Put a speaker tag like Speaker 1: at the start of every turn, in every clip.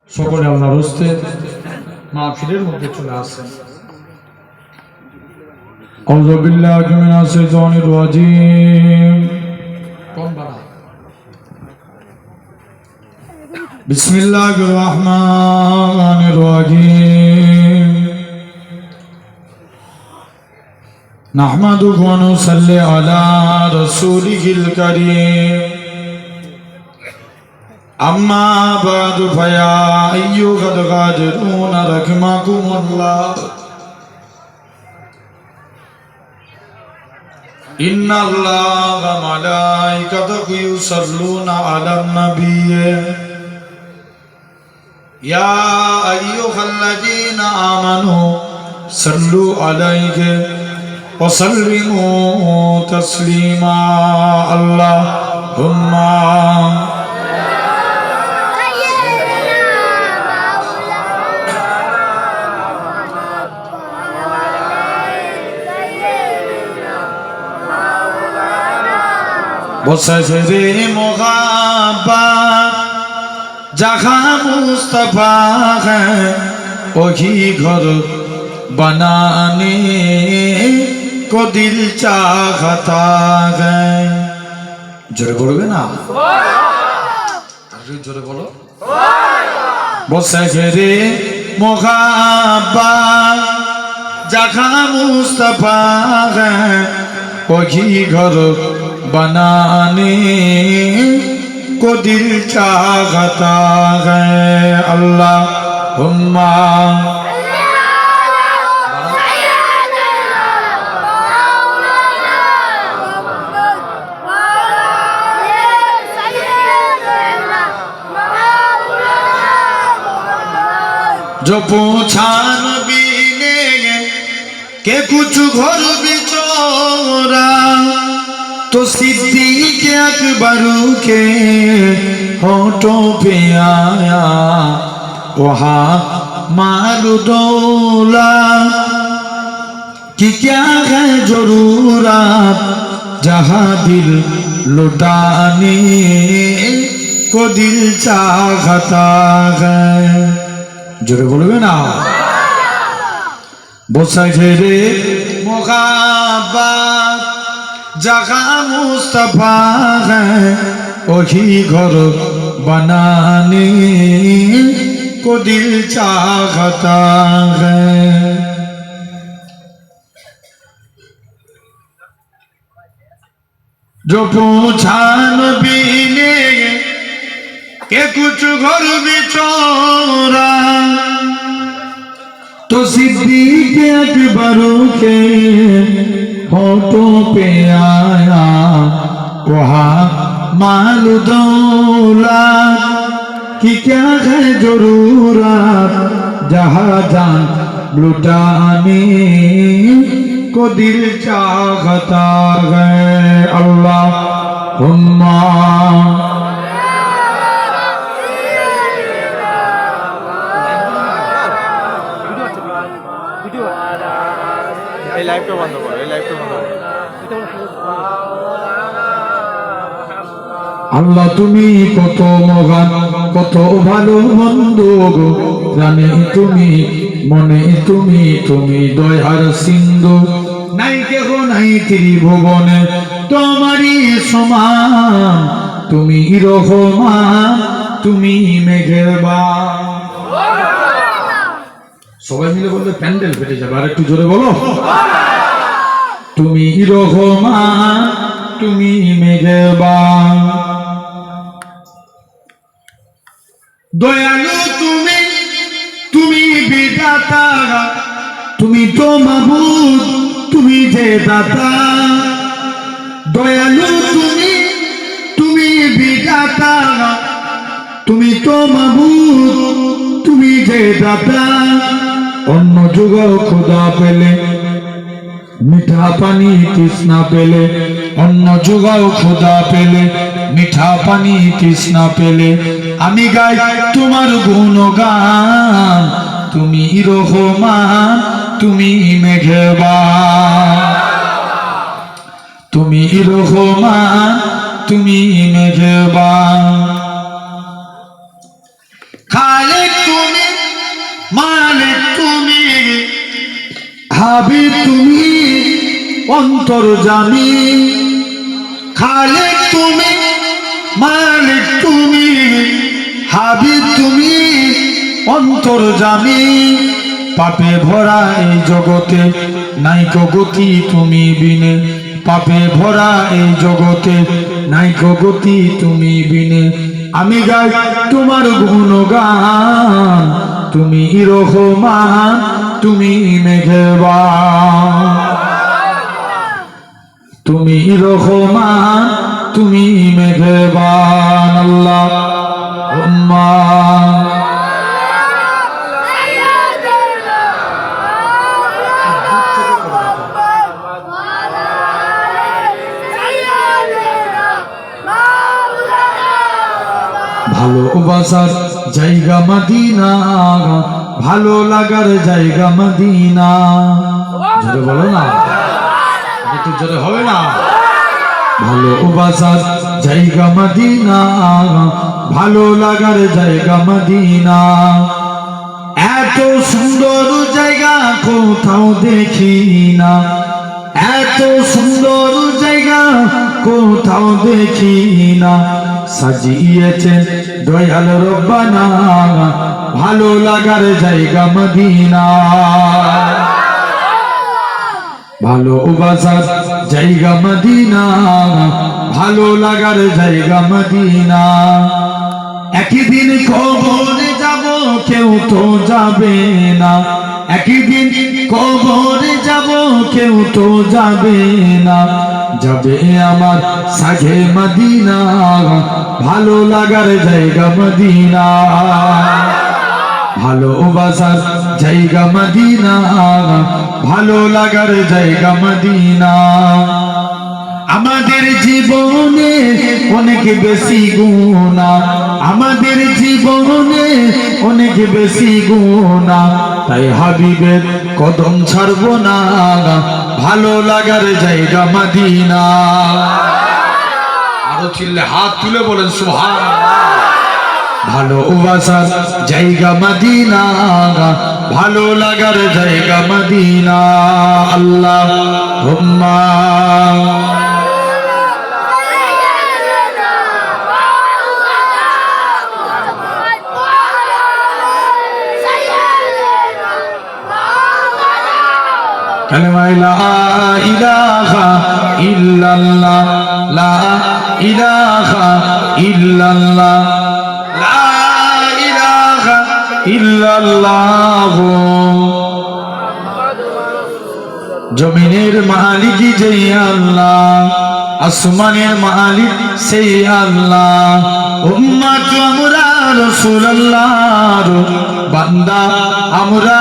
Speaker 1: সকলে আল্লাহর হস্তে মাহফিলের মধ্যে চলে আসেন। আউযু বিল্লাহি মিনাশ শাইতানির রাজিম। কোন বানা? বিসমিল্লাহির রহমানির রহিম। নাহমাদুহু ওয়া নুসাল্লি আলা রাসূলিহিল কারীম। أما بعد فيا أيها الغادرون رحمكم الله إن الله وملائكته يصلون على النبي يا أيها الذين آمنوا صلوا عليه وسلموا تسليما اللهم बसरे मोहब्बत जहाँ मुस्तफा है वही घर बनाने को दिल चाहता है। जोरे बोलोगे ना? जोरे बोलो। बसरे मोहब्बत जहाँ मुस्तफा है वही घर बनाने को दिल चाहता है। अल्लाहुम्मा जो पूछा नबी ने के कुछ घर बिचौरा तो सिद्दीक़ अकबर के होठों पे आया वहाँ मालूदौला कि क्या है जरूरत जहाँ दिल लुटाने को दिल चाहता है। जोरे बोलोगे ना? बसरे मोहब्बत जहाँ मुस्तफा है वही घर बनाने को दिल चाहता है। जो पूछा नबी ने के कुछ घर बिचौरा तो सिद्दीक़ अकबर के होठों पे आया वहाँ मालूदौला कि क्या है जरूरत जहाँ जान लुटाने को दिल चाहता है। अल्लाहुम्मा আল্লাহ তুমি কত মহান কত ভালো বন্ধু গো জানে তুমি মনে তুমি তুমি দয়ার সিন্ধু নাই কেহ নাই ত্রিভুবনে তোমারই সমান তুমি রহমান তুমি মেহেরবান। সবাই মিলে বললে প্যান্ডেল ফেটে যাবে, আর একটু জোরে বলো। তুমি রহমান তুমি মেহেরবান দয়ালু তুমি তুমি বিধাতা তুমি তো মাবুদ তুমি যে দাতা। দয়ালু তুমি তুমি বিধাতা তুমি তো মাবুদ তুমি যে দাতা। অন্য যুগ খোদা পেলে মিঠা পানি তৃষ্ণা পেলে অন্য যুগ খোদা পেলে মিঠা পানি তৃষ্ণা পেলে আমি গাই তোমার গুণগান তুমি রহমান তুমি মেহেরবান তুমি রহমান তুমি মেহেরবান। খালেক তুমি, হাবিব তুমি, অন্তর্যামী। খালিক তুমি, মালিক তুমি, হাবিব তুমি, অন্তর্যামী। পাপে ভরা এই জগতে নাইকো গতি তুমি বিনে, পাপে ভরা এই জগতে নাইকো গতি তুমি বিনে। আমি গাই তোমার গুণগান, তুমি রহমান, তুমি মেঘবান, তুমি রহমান, তুমি মেঘবান। আল্লাহুম্মা ভালোবাসার জায়গা মদিনা, ভালো লাগার জায়গা মদিনা। জোরে বলো না, একটু জোরে হবে না? ভালোবাসার জায়গা মদিনা, ভালো লাগার জায়গা মদিনা। এত সুন্দর জায়গা কোথাও দেখি না, এত সুন্দর জায়গা কোথাও দেখি না। সাজিয়েছেন দয়াল রব্বানা, ভালো লাগার জায়গা মদিনা। ভালোবাসার জায়গা মদিনা, ভালো লাগার জায়গা মদিনা। একদিন কবরে যাব, কেউ তো যাবে না, একদিন কবরে যাব, কেউ তো যাবে না। যাবে আমার সাজে মদিনা, ভালো লাগার জায়গা মদিনা। ভালোবাসার জায়গা মদিনা, ভালো লাগার জায়গা মদিনা। আমাদের জীবনে অনেক বেশি গুনাহ, আমাদের জীবনে অনেক বেশি গুনাহ। তাই হাবিবের কদম ছাড়বো না, ভালো লাগার জায়গা মদিনা। আরো চিল্লে হাত তুলে বলেন সুবহানাল্লাহ। ভালোবাসার জায়গা মদিনা, ভালো লাগার জায়গা মদিনা। আল্লাহুম্মা কালেমা লা ইলাহা ইল্লাল্লাহ, লা ইলাহা ইল্লাল্লাহ, লা ইলাহা ইল্লাল্লাহ। জমিনের মালিক যেই আল্লাহ, আসমানের মালিক সেই আল্লাহ। উম্মত আমরা রাসূলুল্লাহর বান্দা, আমরা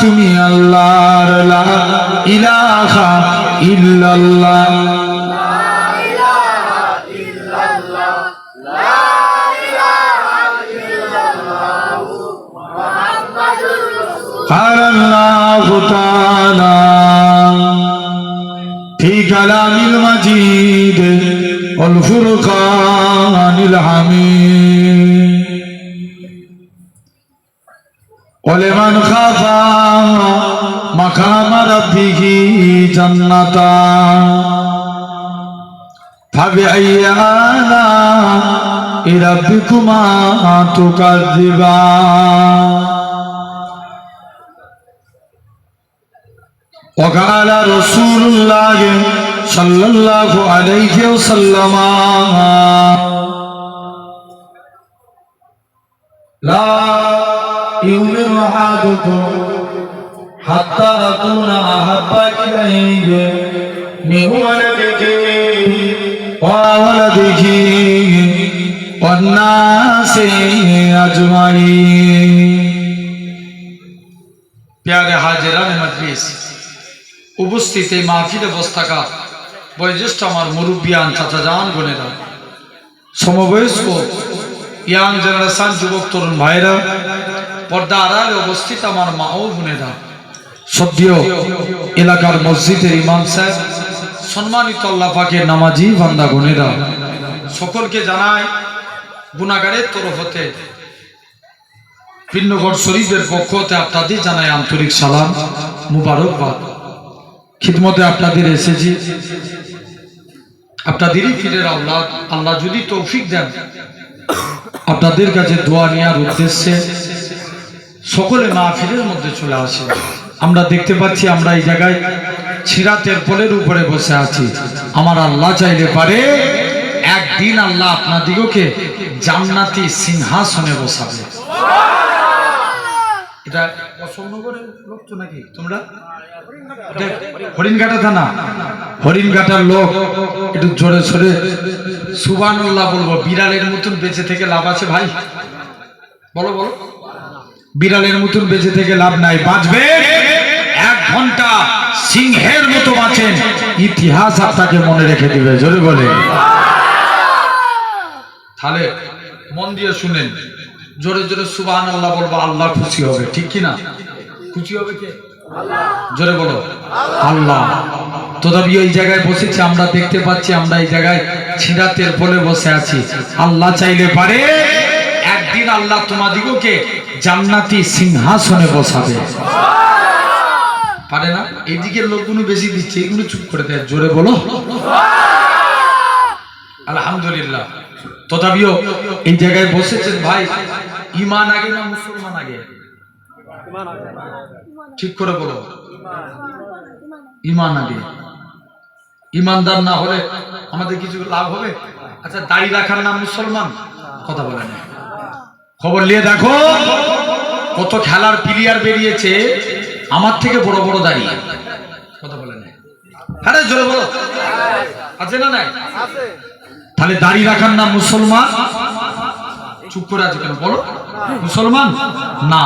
Speaker 1: তুমি আল্লাহর। লা ইলাহা ইল্লাল্লাহ, قال الله تعالى في كلام المجيد والفرقان الحميد ولمن خاف مقام ربه جنتان فبأي آلاء ربكما تكذبان وقال رسول الله صلى الله عليه وسلم لا يؤمن أحدكم حتى أكون أحب إليه من ولده وولده والناس أجمعين। प्यारे हाजिरान मजलिस, উপস্থিত এই মাহফিলে বসথাকা বয়োজ্যেষ্ঠ আমার মুরব্বিয়ান চাচাজান বোনেরা, সমবয়স্ক ইয়াং জেনারেশন যুবক তরুণ ভাইরা, পর্দা আড়ালে অবস্থিত আমার মা ও বোনেরা, সদ্য এলাকার মসজিদের ইমাম সাহেব, সম্মানিত আল্লাহ পাকের নামাজি বান্দা বোনেরা, সকলকে জানাই গুনাহগারের তরফ হতে পিন্নগড় শরীফের পক্ষ হতে আপনাদের জানাই আন্তরিক সালাম মুবারকবাদ। খিদমতে আপনাদের এসেছি, আপনাদেরই ফিরের আওলাদ। আল্লাহ যদি তৌফিক দেন, আপনাদের কাছে দোয়া নেওয়ার উদ্দেশ্যে সকলে মাহফিলের মধ্যে চলে আসে। আমরা দেখতে পাচ্ছি আমরা এই জায়গায় ছিরাতের পোলের উপরে বসে আছি। আমার আল্লাহ চাইলে পারে একদিন আল্লাহ আপনাদিগকে জান্নাতি সিংহাসনে বসাবে। এটা অশোকনগরের লোক তো নাকি তোমরা? হরিণঘাটা থানা, হরিণঘাটার লোক। একটু জোরে সোরে সুবহানাল্লাহ বলবো। বিড়ালের মতন বেঁচে থেকে লাভ আছে ভাই? বলো বলো। বিড়ালের মতন বেঁচে থেকে লাভ নাই, বাঁচবে 1 ঘন্টা সিংহের মতো বাঁচেন, ইতিহাস আপনাকে মনে রেখে দিবে। জোরে বলে। তাহলে মন দিয়ে শুনেন, জোরে জোরে সুবহানাল্লাহ বলবো, আল্লাহ খুশি হবে। ঠিক কি না? খুশি হবে কে? জোরে বলো আল্লাহ। তথাপি এই জায়গায় বসেছি, আমরা দেখতে পাচ্ছি আমরা এই জায়গায় ছিরাতের পোলে বসে আছি। আল্লাহ চাইলে পারে একদিন আল্লাহ তোমাদিগকে জান্নাতি সিংহাসনে বসাবে। পারে না? এইদিকের লোকগুলো বেশি দিচ্ছে, এগুলো চুপ করে দেয়। জোরে বলো আলহামদুলিল্লাহ। তথাপিও এই জায়গায় বসেছেন ভাই, ঈমান আগে না মুসলমান আগে? ঠিক করে বলো। ঈমান আগে। ঈমানদার না হলে আমাদের কিছু লাভ হবে? আচ্ছা, দাড়ি রাখার নাম মুসলমান? কথা বলে না। খবর নিয়ে দেখো কত খেলার প্লেয়ার বেরিয়েছে আমার থেকে বড় বড় দাড়ি। কথা বলে না। আরে জোরে বলো, আছে না নাই? তাহলে দাড়ি রাখার নাম মুসলমান? চুপ করে আছে কেন? বলো মুসলমান না।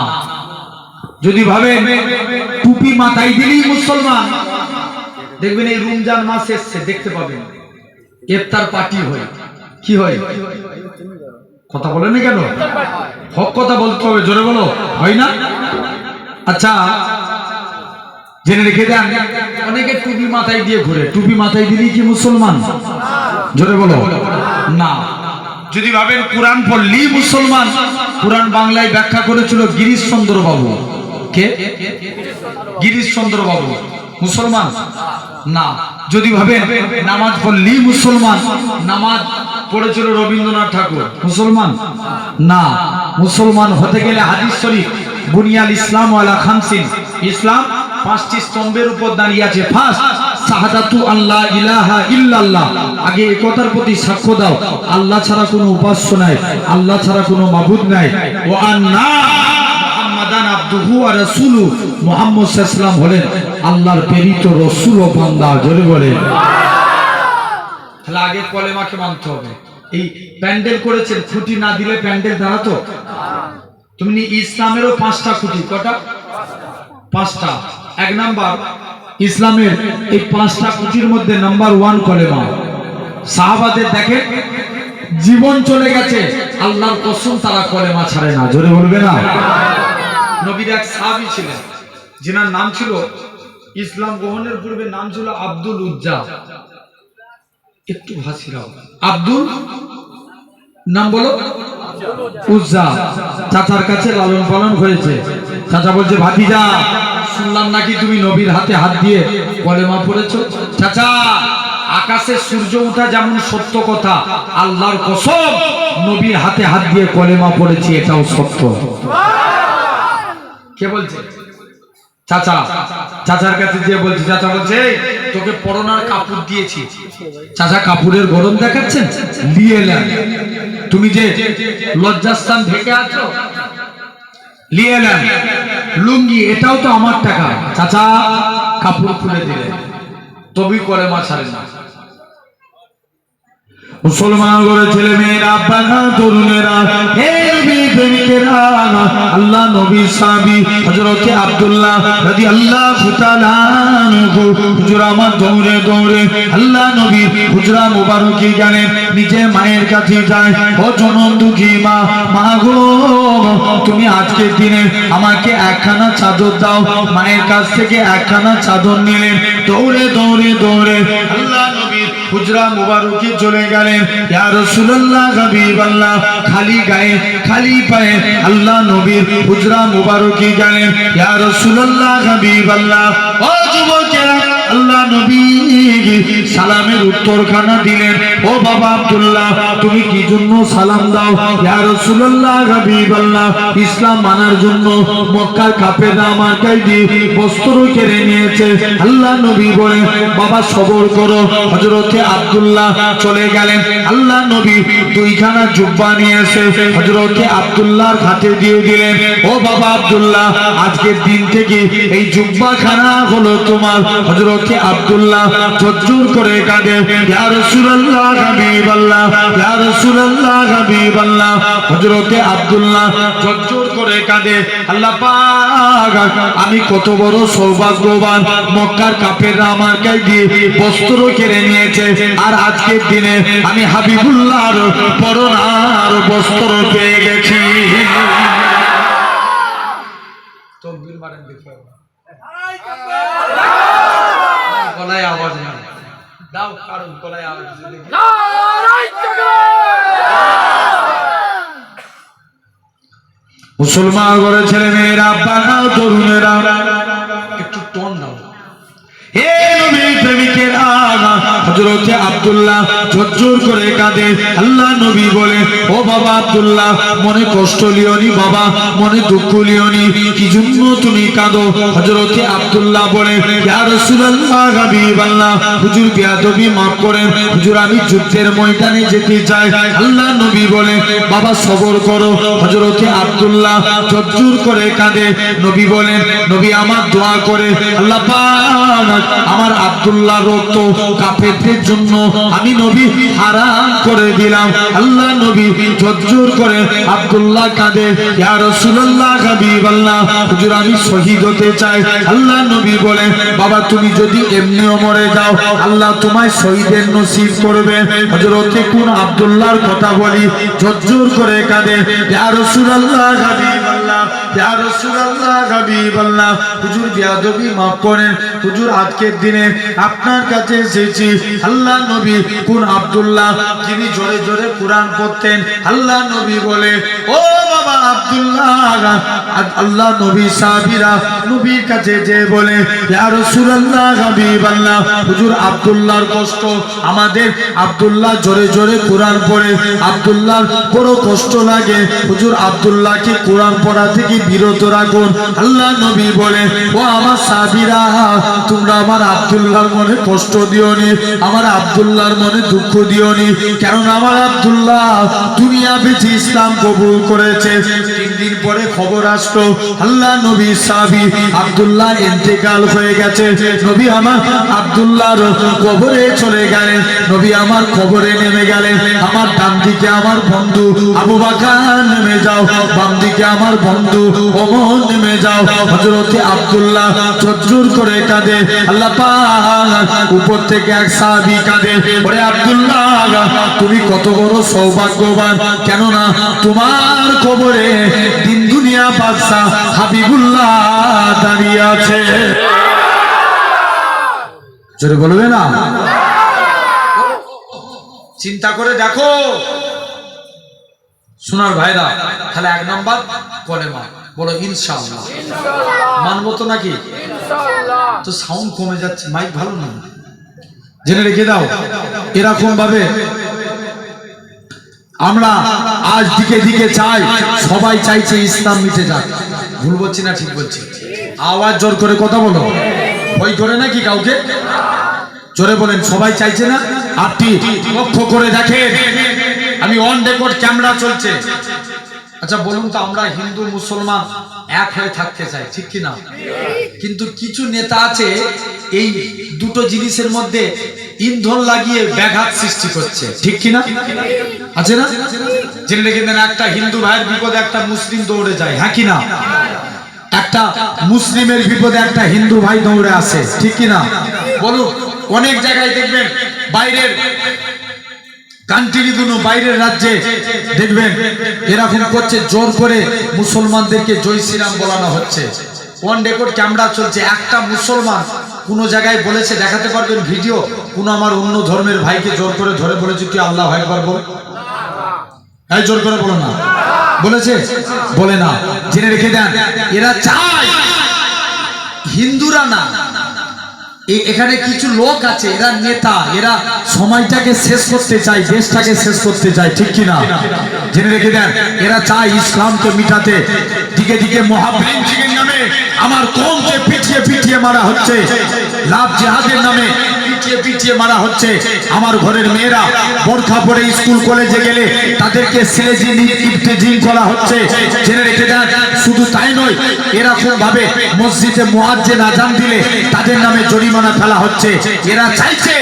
Speaker 1: যদি ভাবে টুপি মাথায় দিলেই মুসলমান, দেখবেন এই রমজান মাস এসছে, দেখতে পাবেন ইফতার পার্টি হয়। কি হয়? কথা বলেন কেন? হক কথা বলতে হবে। জোরে বলো, হয় না? আচ্ছা, জেনে রেখে দেন, অনেকে টুপি মাথায় দিয়ে ঘুরে। টুপি মাথায় দিলেই কি মুসলমান? জোরে বলো না। যদি ভাবেন কোরআন পড়লেই মুসলমান, কোরআন বাংলায় ব্যাখ্যা করেছিল গিরিশ চন্দ্র বাবু। কে? গিরিশ চন্দ্র বাবু। মুসলমান না। যদি ভাবেন নামাজ পড়লেই মুসলমান, নামাজ পড়েছিল রবীন্দ্রনাথ ঠাকুর। মুসলমান না। মুসলমান হতে গেলে হাদিস শরীফ বুনিয়াল ইসলাম ওয়ালা খামসিন, ইসলাম 5টি স্তম্ভের উপর দাঁড়িয়ে আছে। ফার্স্ট শাহাদাতু আল্লাহ ইলাহা ইল্লাল্লাহ। আগে এই কথার প্রতি সাক্ষ্য দাও আল্লাহ ছাড়া কোনো উপাস্য নাই, আল্লাহ ছাড়া কোনো মাবুদ নাই। ওয়া আন্না মুহাম্মাদান আবদুহু ওয়া রাসূলুহু, মুহাম্মদ সাল্লাল্লাহু আলাইহি ওয়াসাল্লাম হলেন আল্লাহর প্রেরিত রাসূল ও বান্দা। জোরে বলে। তাহলে আগে কলেমাকে মানতে হবে। এই প্যান্ডেল করেছেন, খুঁটি না দিলে প্যান্ডেল দাঁড়াতো? তুমি ইসলামেরও 5টা খুঁটি। কটা? 5টা। 1 নাম্বার ইসলামের এই 5টা খুঁটির মধ্যে নাম্বার 1 কলেমা। সাহাবাদের দেখেন জীবন চলে গেছে, আল্লাহর কসম তারা কলেমা ছাড়ে না। জোরে বলবে না? নবীর এক সাহাবী ছিলেন, যিনার নাম ছিল, ইসলাম গ্রহণের পূর্বে নাম ছিল আব্দুল উজ্জা। একটু ভাসিরাও। আব্দুল নাম বলো উজ্জা। চাচার কাছে লালন পালন হয়েছে। চাচা বলছে, ভাতিজা শুনলাম নাকি তুমি নবীর হাতে হাত দিয়ে কলেমা পড়েছো। চাচা, আকাশে সূর্য ওঠা যেমন সত্য কথা, আল্লাহর কসম নবীর হাতে হাত দিয়ে কলেমা পড়েছি, এটাও সত্য। কে বলছে? চাচা। চাচার কাছে যে বলছে, চাচা বলছে তোকে পরনার কাপড় দিয়েছি। চাচা কাপড়ের গরম দেখাচ্ছেন, নিয়ে এলেন। তুমি যে লজ্জাস্থান ঢেকে আছো, নিয়ে এলেন। লুঙ্গি, এটাও তো আমার টাকা। চাচা কাপড় খুলে দিলেন, তবে কলেমা ছাড়ে না। মুসলমান করে ছেলে মেয়েরা, আব্বারা, তরুণেরা, হে নবী প্রেমিকেরা, আল্লাহ নবীর সাহাবী হযরত আব্দুল্লাহ রাদিয়াল্লাহু তাআলা আনহু হুজরা আমার দৌড়ে দৌড়ে আল্লাহ নবীর হুজরা মুবারকি জানেন, নিজে মায়ের কাছে যায়। ও জনম দুঃখী মা, মা গো তুমি আজকের দিনে আমাকে একখানা চাদর দাও। মায়ের কাছ থেকে একখানা চাদর নিলেন। দৌড়ে দৌড়ে দৌড়ে আল্লাহ নবীর হুজরা মুবারকি চলে গেলেন। ইয়া রাসূলুল্লাহ হাবিবাল্লাহ, খালি গায়ে খালি পায়ে আল্লাহ নবীর হুজরা মুবারকি গেলেন। ইয়া রাসূলুল্লাহ হাবিবাল্লাহ, ও যুবকেরা, আল্লাহ নবী সালামের উত্তরখানা দিলেন। ও বাবা আব্দুল্লাহ, তুমি কি জন্য সালাম দাও? ইয়া রাসূলুল্লাহ হাবিবাল্লাহ, ইসলাম মানার জন্য মক্কার কাফেররা আমার গায়ে দিয়ে বস্ত্র কেড়ে নিয়েছে। আল্লাহ নবী বলেন, বাবা সবর করো। হযরতে আব্দুল্লাহ চলে গেলেন। আল্লাহ নবী দুইখানা জুব্বা নিয়ে এসে হযরতে আব্দুল্লাহর হাতে দিয়ে দিলেন। ও বাবা আব্দুল্লাহ, আজকের দিন থেকে এই জুব্বাখানা হলো তোমার। হযরতে আব্দুল্লাহ জোর করে কাঁদে, ইয়া রাসূলুল্লাহ হাবিবাল্লাহ, ইয়া রাসূলুল্লাহ হাবিবাল্লাহ। হযরতে আব্দুল্লাহ জোর করে কাঁদে, আল্লাহ পাক, আমি কত বড় সৌভাগ্যবান, মক্কার কাফেররা আমার গায়ে দিয়ে বস্ত্র কেড়ে নিয়েছে, আর আজকের দিনে আমি হাবিবুল্লাহর পরনার বস্ত্র পেয়ে গেছি। তকবীর মারেন দেখো, গলায় আওয়াজ নাই দাও, কারণ গলায় আওয়াজ দিলে মুসলমান ঘরে ছেলে মেয়েরা, বাবা তরুণেরা, একটু টোন দাও। হে নবীর প্রেমিকেরা, হযরতে আব্দুল্লাহ ঝরঝর করে কাঁদে। আল্লাহ নবী বলে, ও বাবা আব্দুল্লাহ, মনে কষ্ট লিওনি বাবা, মনে দুঃখ লিওনি, কি জন্য তুমি কাঁদো? হযরতে আব্দুল্লাহ বলে, ইয়া রাসূলুল্লাহ হাবিবাল্লাহ, হুজুর বেয়াদবি মাফ করেন, হুজুর আমি যুদ্ধের ময়দানে যেতে চাই। আল্লাহ নবী বলে, বাবা সবর করো। হযরতে আব্দুল্লাহ ঝরঝর করে কাঁদে। নবী বলেন, নবী আমার দোয়া করে, আল্লাহ পাক আমার আব্দুল্লাহ রক্ত কাফেরদের জন্য আমি নবী হারাম করে দিলাম। আল্লাহ নবী জোর করে আব্দুল্লাহ কাঁদে, ইয়া রাসূলুল্লাহ হাবিবাল্লাহ, হুজুর আমি শহীদ হতে চাই। আল্লাহ নবী বলেন, বাবা তুমি যদি এমনিও মরে যাও, আল্লাহ তোমায় শহীদের নসিব করবে। হযরতে কোন আব্দুল্লাহর কথা বলি, জোর করে কাঁদে, ইয়া রাসূলুল্লাহ হাবিবাল্লাহ, ইয়া রাসূলুল্লাহ হাবিবাল্লাহ, হুজুর বেয়াদবি মাফ করেন, হুজুর আজকের দিনে আপনার কাছে এসেছি। আল্লাহ নবী কোন আব্দুল্লাহ, যিনি জোরে জোরে কোরআন পড়তেন। আল্লাহ নবী বলে, ও বাবা আব্দুল্লাহ, আল্লাহ নবী সাহাবীরা নবীর কাছে যে বলে, ইয়া রাসূলুল্লাহ হাবিবাল্লাহ, হুজুর আব্দুল্লাহর কষ্ট, আমাদের আব্দুল্লাহ জোরে জোরে কোরআন পড়ে, আব্দুল্লাহর বড় কষ্ট লাগে, হুজুর আব্দুল্লাহকে কোরআন পড়া থেকে বিরত রাখুন। আল্লাহ নবী বলে, ও আমার সাহাবীরা, তোমরা আমার আব্দুল্লাহর মনে কষ্ট দিওনি, আমার আব্দুল্লাহর মনে দুঃখ দিওনি, কারণ আমার আব্দুল্লাহ দুনিয়া বেঁচে ইসলাম কবুল করেছে। 3 দিন পরে খবর আসলো, আল্লাহ নবী সাহাবী আব্দুল্লাহ ইন্তেকাল হয়ে গেছে। নবী আমার আব্দুল্লাহর কবরে চলে গেলেন। নবী আমার কবরে নেমে গেলেন। আমার ডান দিকে আমার বন্ধু আবু বকর নেমে যাও, বাম দিকে আমার বন্ধু ওমর নেমে যাও। হযরতে আব্দুল্লাহ জোর করে কাঁদে। আল্লাহ পাক উপর থেকে এক সাহাবী কাঁদে, ওরে আব্দুল্লাহ, তুমি কত বড় সৌভাগ্যবান, কেননা তোমার কবরে দিন দুনিয়া বাদশাহ হাবিবুল্লাহ দাঁড়িয়ে আছে। জোরে বলবে না? চিন্তা করে দেখো সোনার ভাইরা, তাহলে 1 নাম্বার কলেমা বলো ইনশাআল্লাহ। মানবো তো নাকি? তো সাউন্ড কমে যাচ্ছে, মাইক ভালো না, জেনে রেখে দাও। এরকম ভাবে আমরা আজ দিকে দিকে চাই, সবাই চাইছে ইসলাম মিটে যাক। ভুল বলছি না ঠিক বলছি? আওয়াজ জোর করে কথা বলো, ভয় করে নাকি কাউকে? জোরে বলেন, সবাই চাইছে না? আপনি লক্ষ্য করে দেখেন, আমি অন রেকর্ড ক্যামেরা চলছে। আচ্ছা বলুন তো, আমরা হিন্দু মুসলমান এক হয়ে থাকতে চাই, ঠিক কি না? কিন্তু কিছু নেতা আছে এই দুটো জিনিসের মধ্যে ইন্ধন লাগিয়ে ব্যাঘাত সৃষ্টি করছে, ঠিক কি না? আছে না? জেনে রেখে দেন, একটা হিন্দু ভাইয়ের বিপদে একটা মুসলিম দৌড়ে যায়, হ্যাঁ কি না? একটা মুসলিমের বিপদে একটা হিন্দু ভাই দৌড়ে আসে, ঠিক কি না? বলুন, অনেক জায়গায় দেখবেন বাইরের কান্ট্রিগুলো, বাইরের রাজ্যে দেখবেন এরকম করছে, জোর করে মুসলমানদেরকে জয় শ্রীরাম বলানো হচ্ছে। অন রেকর্ড ক্যামেরা চলছে, একটা মুসলমান কোন জায়গায় বলেছে দেখাতে পারবেন ভিডিও কোন আমার অন্য ধর্মের ভাইকে জোর করে ধরে বলেছে তুই আল্লাহু আকবার বল? এই জোর করে বলো না, বলেছে? বলে না। জেনে রেখে দেন, এরা চায় হিন্দুরা না, এখানে কিছু লোক আছে, এরা নেতা, এরা সময়টাকে শেষ করতে চায়, দেশটাকে শেষ করতে চায়, ঠিক কিনা? জেনে রেখে দেন, এরা চায় ইসলামকে মিটাতে। দিকে দিকে মহাপ্রিন্সিংয়ের নামে আমার কওমকে পিটিয়ে পিটিয়ে মারা হচ্ছে, লাভ জিহাদের নামে পিটিয়ে পিটিয়ে মারা হচ্ছে। আমার ঘরের মেয়েরা বোরখা পরে স্কুল কলেজে গেলে তাদেরকে সিলেজিং ইফতিজিং করা হচ্ছে। জেনে রেখে দেন, শুধু তাই নয়, এরকম ভাবে মসজিদে মুয়াজ্জিন আযান দিলে তাদের নামে জরিমানা ফেলা হচ্ছে। এরা চাইছে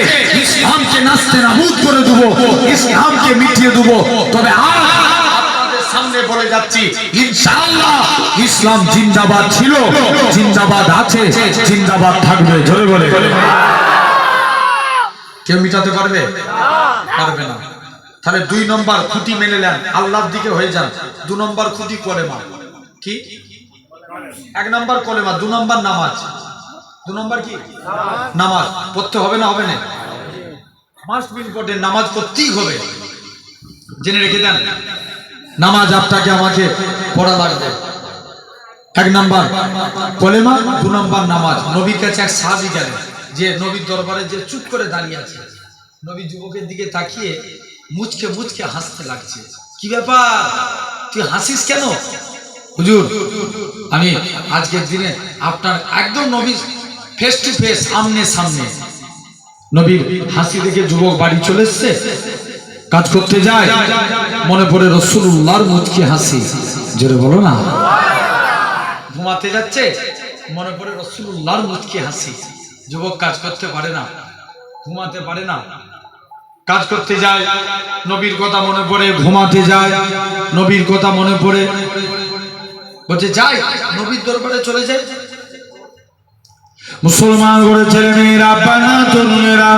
Speaker 1: ইসলামকে নাস্তে নাবুদ করে দেবো, ইসলামকে মিটিয়ে দেবো। তবে আজ আপনাদের সামনে বলে যাচ্ছি, ইনশাআল্লাহ ইসলাম জিন্দাবাদ ছিল, জিন্দাবাদ আছে, জিন্দাবাদ থাকবে। জোরে বলে কেউ মিটাতে পারবে? পারবে না। তাহলে 2 নম্বর খুঁটি মেনে নেন, আল্লাহর দিকে হয়ে যান। 2 নম্বর খুঁটি কলেমা। কি? 1 নম্বর কলেমা, 2 নম্বর নামাজ। 2 নম্বর কি? নামাজ পড়তে হবে না? হবে না? মাস্ট বি ইম্পর্টেন্ট, নামাজ পড়তেই হবে। জেনে রেখে দেন, নামাজ আপনাকে আমাকে পড়া লাগবে। 1 নম্বর কলেমা, 2 নম্বর নামাজ। নবীর কাছে এক সাহাবী গেলেন, যে নবীর দরবারে যে চুপ করে দাঁড়িয়ে আছে। নবী যুবকের দিকে তাকিয়ে মুচকে মুচকে হাসতে লাগছে। কি ব্যাপার, তুই হাসিস কেন? হুজুর, আমি আজকের দিনে আপনার একদম নবী ফেস টু ফেস, সামনে সামনে। নবীর হাসি দেখে যুবক বাড়ি চলে এসছে, কাজ করতে যায়, মনে পড়ে রাসূলুল্লাহর মুচকি হাসি। জোরে বলো না। ঘুমাতে যাচ্ছে, মনে পড়ে রাসূলুল্লাহর মুচকি হাসি। যুবক কাজ করতে পারে না, ঘুমাতে পারে না, কাজ করতে যায়, নবীর কথা মনে পড়ে, ঘুমাতে যায়, নবীর কথা মনে পড়ে, বলছে যাই নবীর দরবারে চলে যায়। মুসলমান ঘরে ছেলে মেয়েরা, পানা তরুণেরা,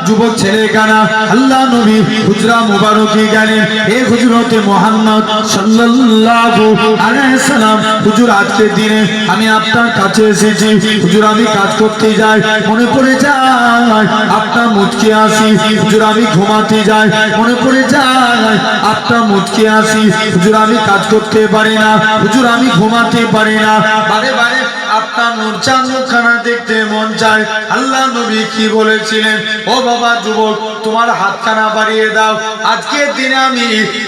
Speaker 1: যুবক ছেলে কানা, আল্লাহ নবী হুজরা মুবারকে গেলেন। হে হুজরতে মুহাম্মদ সাল্লাল্লাহু আলাইহি সাল্লাম, হুজুর আজকের দিনে আমি আপনার কাছে এসেছি। হুজুর আমি কাজ করতে যাই, মনে পড়ে যায় আপনার মুচকি আসি। হুজুর আমি ঘুমাতে যাই, মনে পড়ে যায় আপনার মুচকি আসি। হুজুর আমি কাজ করতে পারি না, হুজুর আমি ঘুমাতে পারি না, বারে বারে আপনার নূর চাঁদ মুখখানা দেখতে মন চায়। আল্লাহ নবী কি বলেছিলেন? ও বাবা যুবক, তোমার হাতখানা বাড়িয়ে দাও, আজকের দিনে আমি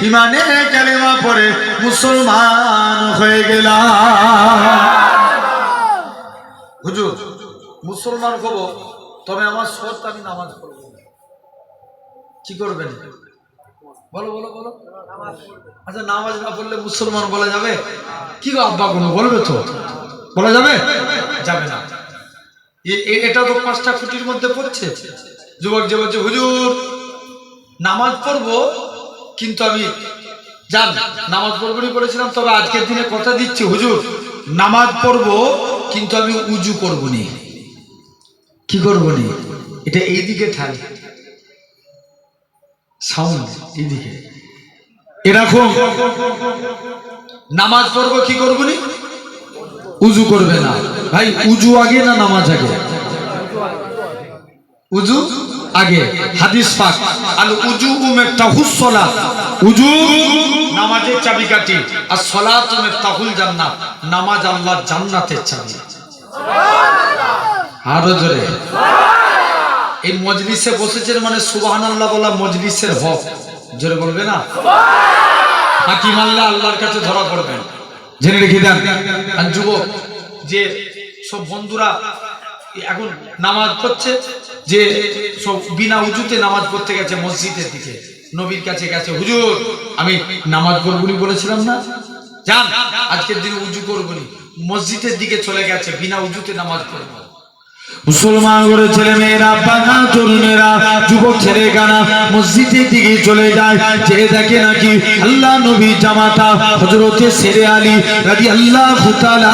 Speaker 1: ইমানে কালেমা পড়ে মুসলমান হয়ে গেলাম। হুজুর মুসলমান হব, তবে আমার শর্ত আমি নামাজ পড়ব। কি করবেন? বলো বলো বলো। আচ্ছা, নামাজ না পড়লে মুসলমান বলা যাবে? কি গো আব্বা, কোনো বলবে তো? বলা যাবে? যাবে না। এটা তো 5টা খুঁটির মধ্যে পড়ছে। যুবক যে বলছে হুজুর নামাজ পড়বো, কিন্তু আমি জান নামাজ পড়বই বলেছিলাম, তবে আজকের দিনে কথা দিচ্ছি হুজুর নামাজ পড়বো, কিন্তু আমি উজু করবো নি। কি করবো নি? এটা এইদিকে ঠাই সাউন্ড, এইদিকে এরকম। নামাজ পড়বো, কি করবো নি? উজু করবে না। ভাই উজু আগে না নামাজ আগে? উজু আগে। হাদিস পাক, আল উজু মিফতাহুস সালাত, উজু নামাজের চাবিকাঠি, আর সালাতু মিফতাহুল জান্নাত, নামাজ আল্লাহর জান্নাতের চাবি। আরো জোরে। এই মজলিসে বসেছেন মানে সুবহানাল্লাহ বলা মজলিসের হক। জোরে বলবে না? হাকি মারলে আল্লাহর কাছে ধরা পড়বেন। জেনে রেখে দেন। আর যুবক যে সব বন্ধুরা এখন নামাজ পড়ছে, যে সব বিনা উজুতে নামাজ পড়তে গেছে মসজিদের দিকে, নবীর কাছে গেছে, হুজুর আমি নামাজ পড়বনি বলেছিলাম না, যান আজকের দিনে উজু করবনি, মসজিদের দিকে চলে গেছে, বিনা উজুতে নামাজ পড়বো। মুসলমান ঘরে ছেলে মেয়েরা, পানা তরুণেরা, যুবক ছেলে কানা মসজিদের দিকে চলে যায়, যে দেখে নাকি আল্লাহ নবী জামাতা হযরতে শেরে আলী রাদিয়াল্লাহু তাআলা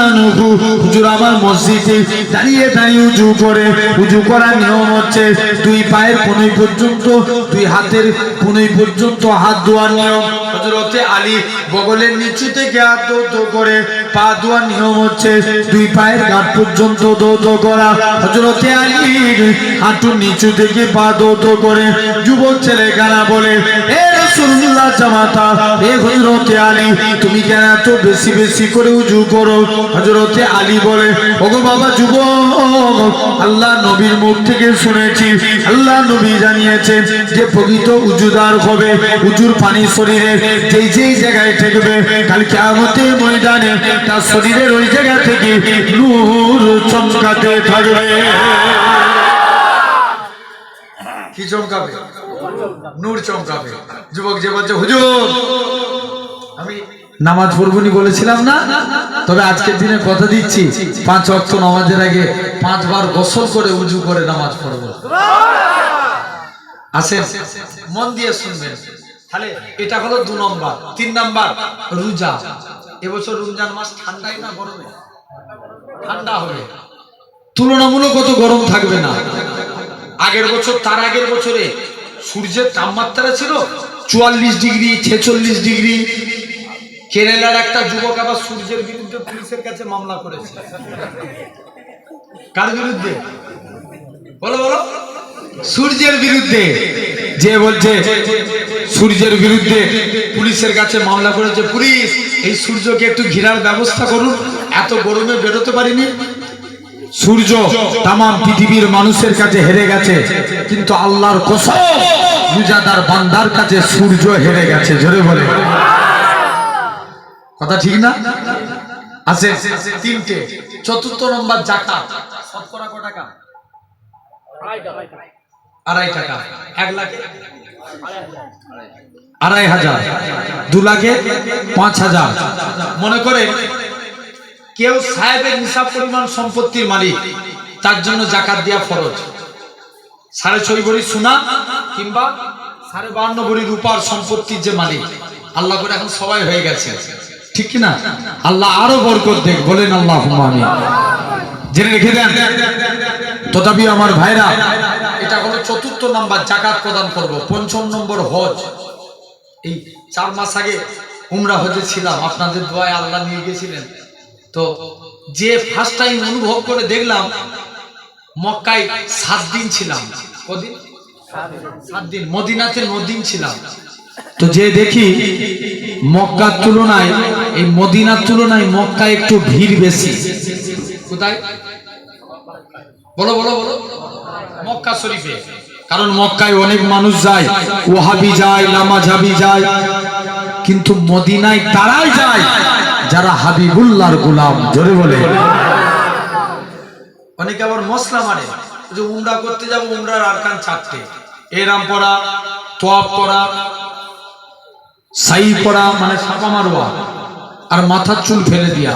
Speaker 1: আনহু হুজুর আমার মসজিদে দাঁড়িয়ে দাঁড়িয়ে উজু করে। উজু করার নিয়ম হচ্ছে 2 পায়ের কোণই পর্যন্ত, 2 হাতের কোণই পর্যন্ত হাত ধোয়ার নিয়ম। হযরতে আলী বগলের নিচু থেকে হাত ধৌত করে পা ধোয়ার নিয়ম হচ্ছে দুই পায়ের গাঁট পর্যন্ত দৌত করা। হযরতে আলীর হাঁটুর নিচু থেকে পা দৌত করে যুবক ছেলে কানা বলে, এ রাসূলুল্লাহ জামাতা, এ হযরতে আলী, তুমি কেন এত বেশি বেশি করে উজু করো? হযরতে আলী বলে, ওগো বাবা যুবক, আল্লাহ নবীর মুখ থেকে শুনেছি, আল্লাহ নবী জানিয়েছেন যে প্রকৃত উজুদার হবে উজুর পানি শরীরে যেই যেই জায়গায় ঠেকবে কাল কিয়ামতের ময়দানে তার শরীরের ওই জায়গা থেকে নূর চমকাতে থাকবে। কি চমকাবে? নূর চমকাবে। যুবক যে বলছে, হুজুর আমি নামাজ পড়বনি বলেছিলাম না, তবে আজকের দিনে কথা দিচ্ছি 5 ওয়াক্ত নামাজের আগে 5 বার গোসল করে উজু করে নামাজ পড়ব। আসেন মন দিয়ে শুনবেন। তাহলে এটা হলো 2 নম্বর। 3 নম্বর রোজা। এবছর রমজান মাস ঠান্ডাই না গরমে? ঠান্ডা হবে, তুলনামূলক কত গরম থাকবে না। আগের বছর, তার আগের বছরে সূর্যের তাপমাত্রা ছিল 44 ডিগ্রি 46 ডিগ্রি। কেরালার একটা যুবক আবার সূর্যের বিরুদ্ধে পুলিশের কাছে মামলা করেছে। কার বিরুদ্ধে? বলো বলো। সূর্যের বিরুদ্ধে। যে বলছে সূর্যের বিরুদ্ধে পুলিশের কাছে মামলা করেছে, পুলিশ এই সূর্যকে একটু ঘেরার ব্যবস্থা করুন, এত গরমে বেরোতে পারিনি। সূর্য তাম পৃথিবীর মানুষের কাছে হেরে গেছে, কিন্তু আল্লাহর কসম রোজাদার বান্দার কাছে সূর্য হেরে গেছে। জোরে বলে কথা ঠিক না? আছে 3টে। 4th নম্বর যাকাত। শতকরা কত টাকা? 2.5 টাকা। 1 লাখে 2.5 2 লাখে 5,000। মনে করে কেউ সাহেবের নিসাব পরিমাণ সম্পত্তির মালিক, তার জন্য যাকাত দেওয়া ফরজ। 6.5 ভরি সোনা কিংবা 52 ভরি রূপার সম্পত্তির যে মালিক, আল্লাহ করে এখন সবাই হয়ে গেছে, ঠিক কি না? আল্লাহ আরো বরকত দেখ, বলেন আল্লাহুম্মা আমিন। জেনে রেখে দেন। তথাপি আমার ভাইরা, এটা হলো 4th নম্বর, যাকাত প্রদান করব। 5ম নম্বর হজ। এই 4 মাস আগে উমরা হজে ছিলাম, আপনাদের দোয়ায় আল্লাহ নিয়ে গেছিলেন। তো যে ফার্স্ট টাইম অনুভব করে দেখলাম, মক্কায় 7 দিন ছিলাম। কদিন? 7 দিন। মদিনাতে 9 দিন ছিলাম। তো যে দেখি মক্কার তুলনায়, এই মদিনার তুলনায় মক্কায় একটু ভিড় বেশি। কোথায়? বলো বলো বলো। মক্কা শরীফে। কারণ মক্কায় অনেক মানুষ যায়, ওয়াহাবি যায়, নামাজাবি যায়, কিন্তু মদিনায় তারাই যায় যারা হাবিবুল্লাহর গোলাম। জোরে বলে। অনেকে আবার মশলা মারে, যে উমরা করতে যাব, উমরার আরকান 4টে, এহরাম পরা, তোয়াফ করা, সাই করা মানে সাফা মারওয়া, আর মাথার চুল ফেলে দিয়া।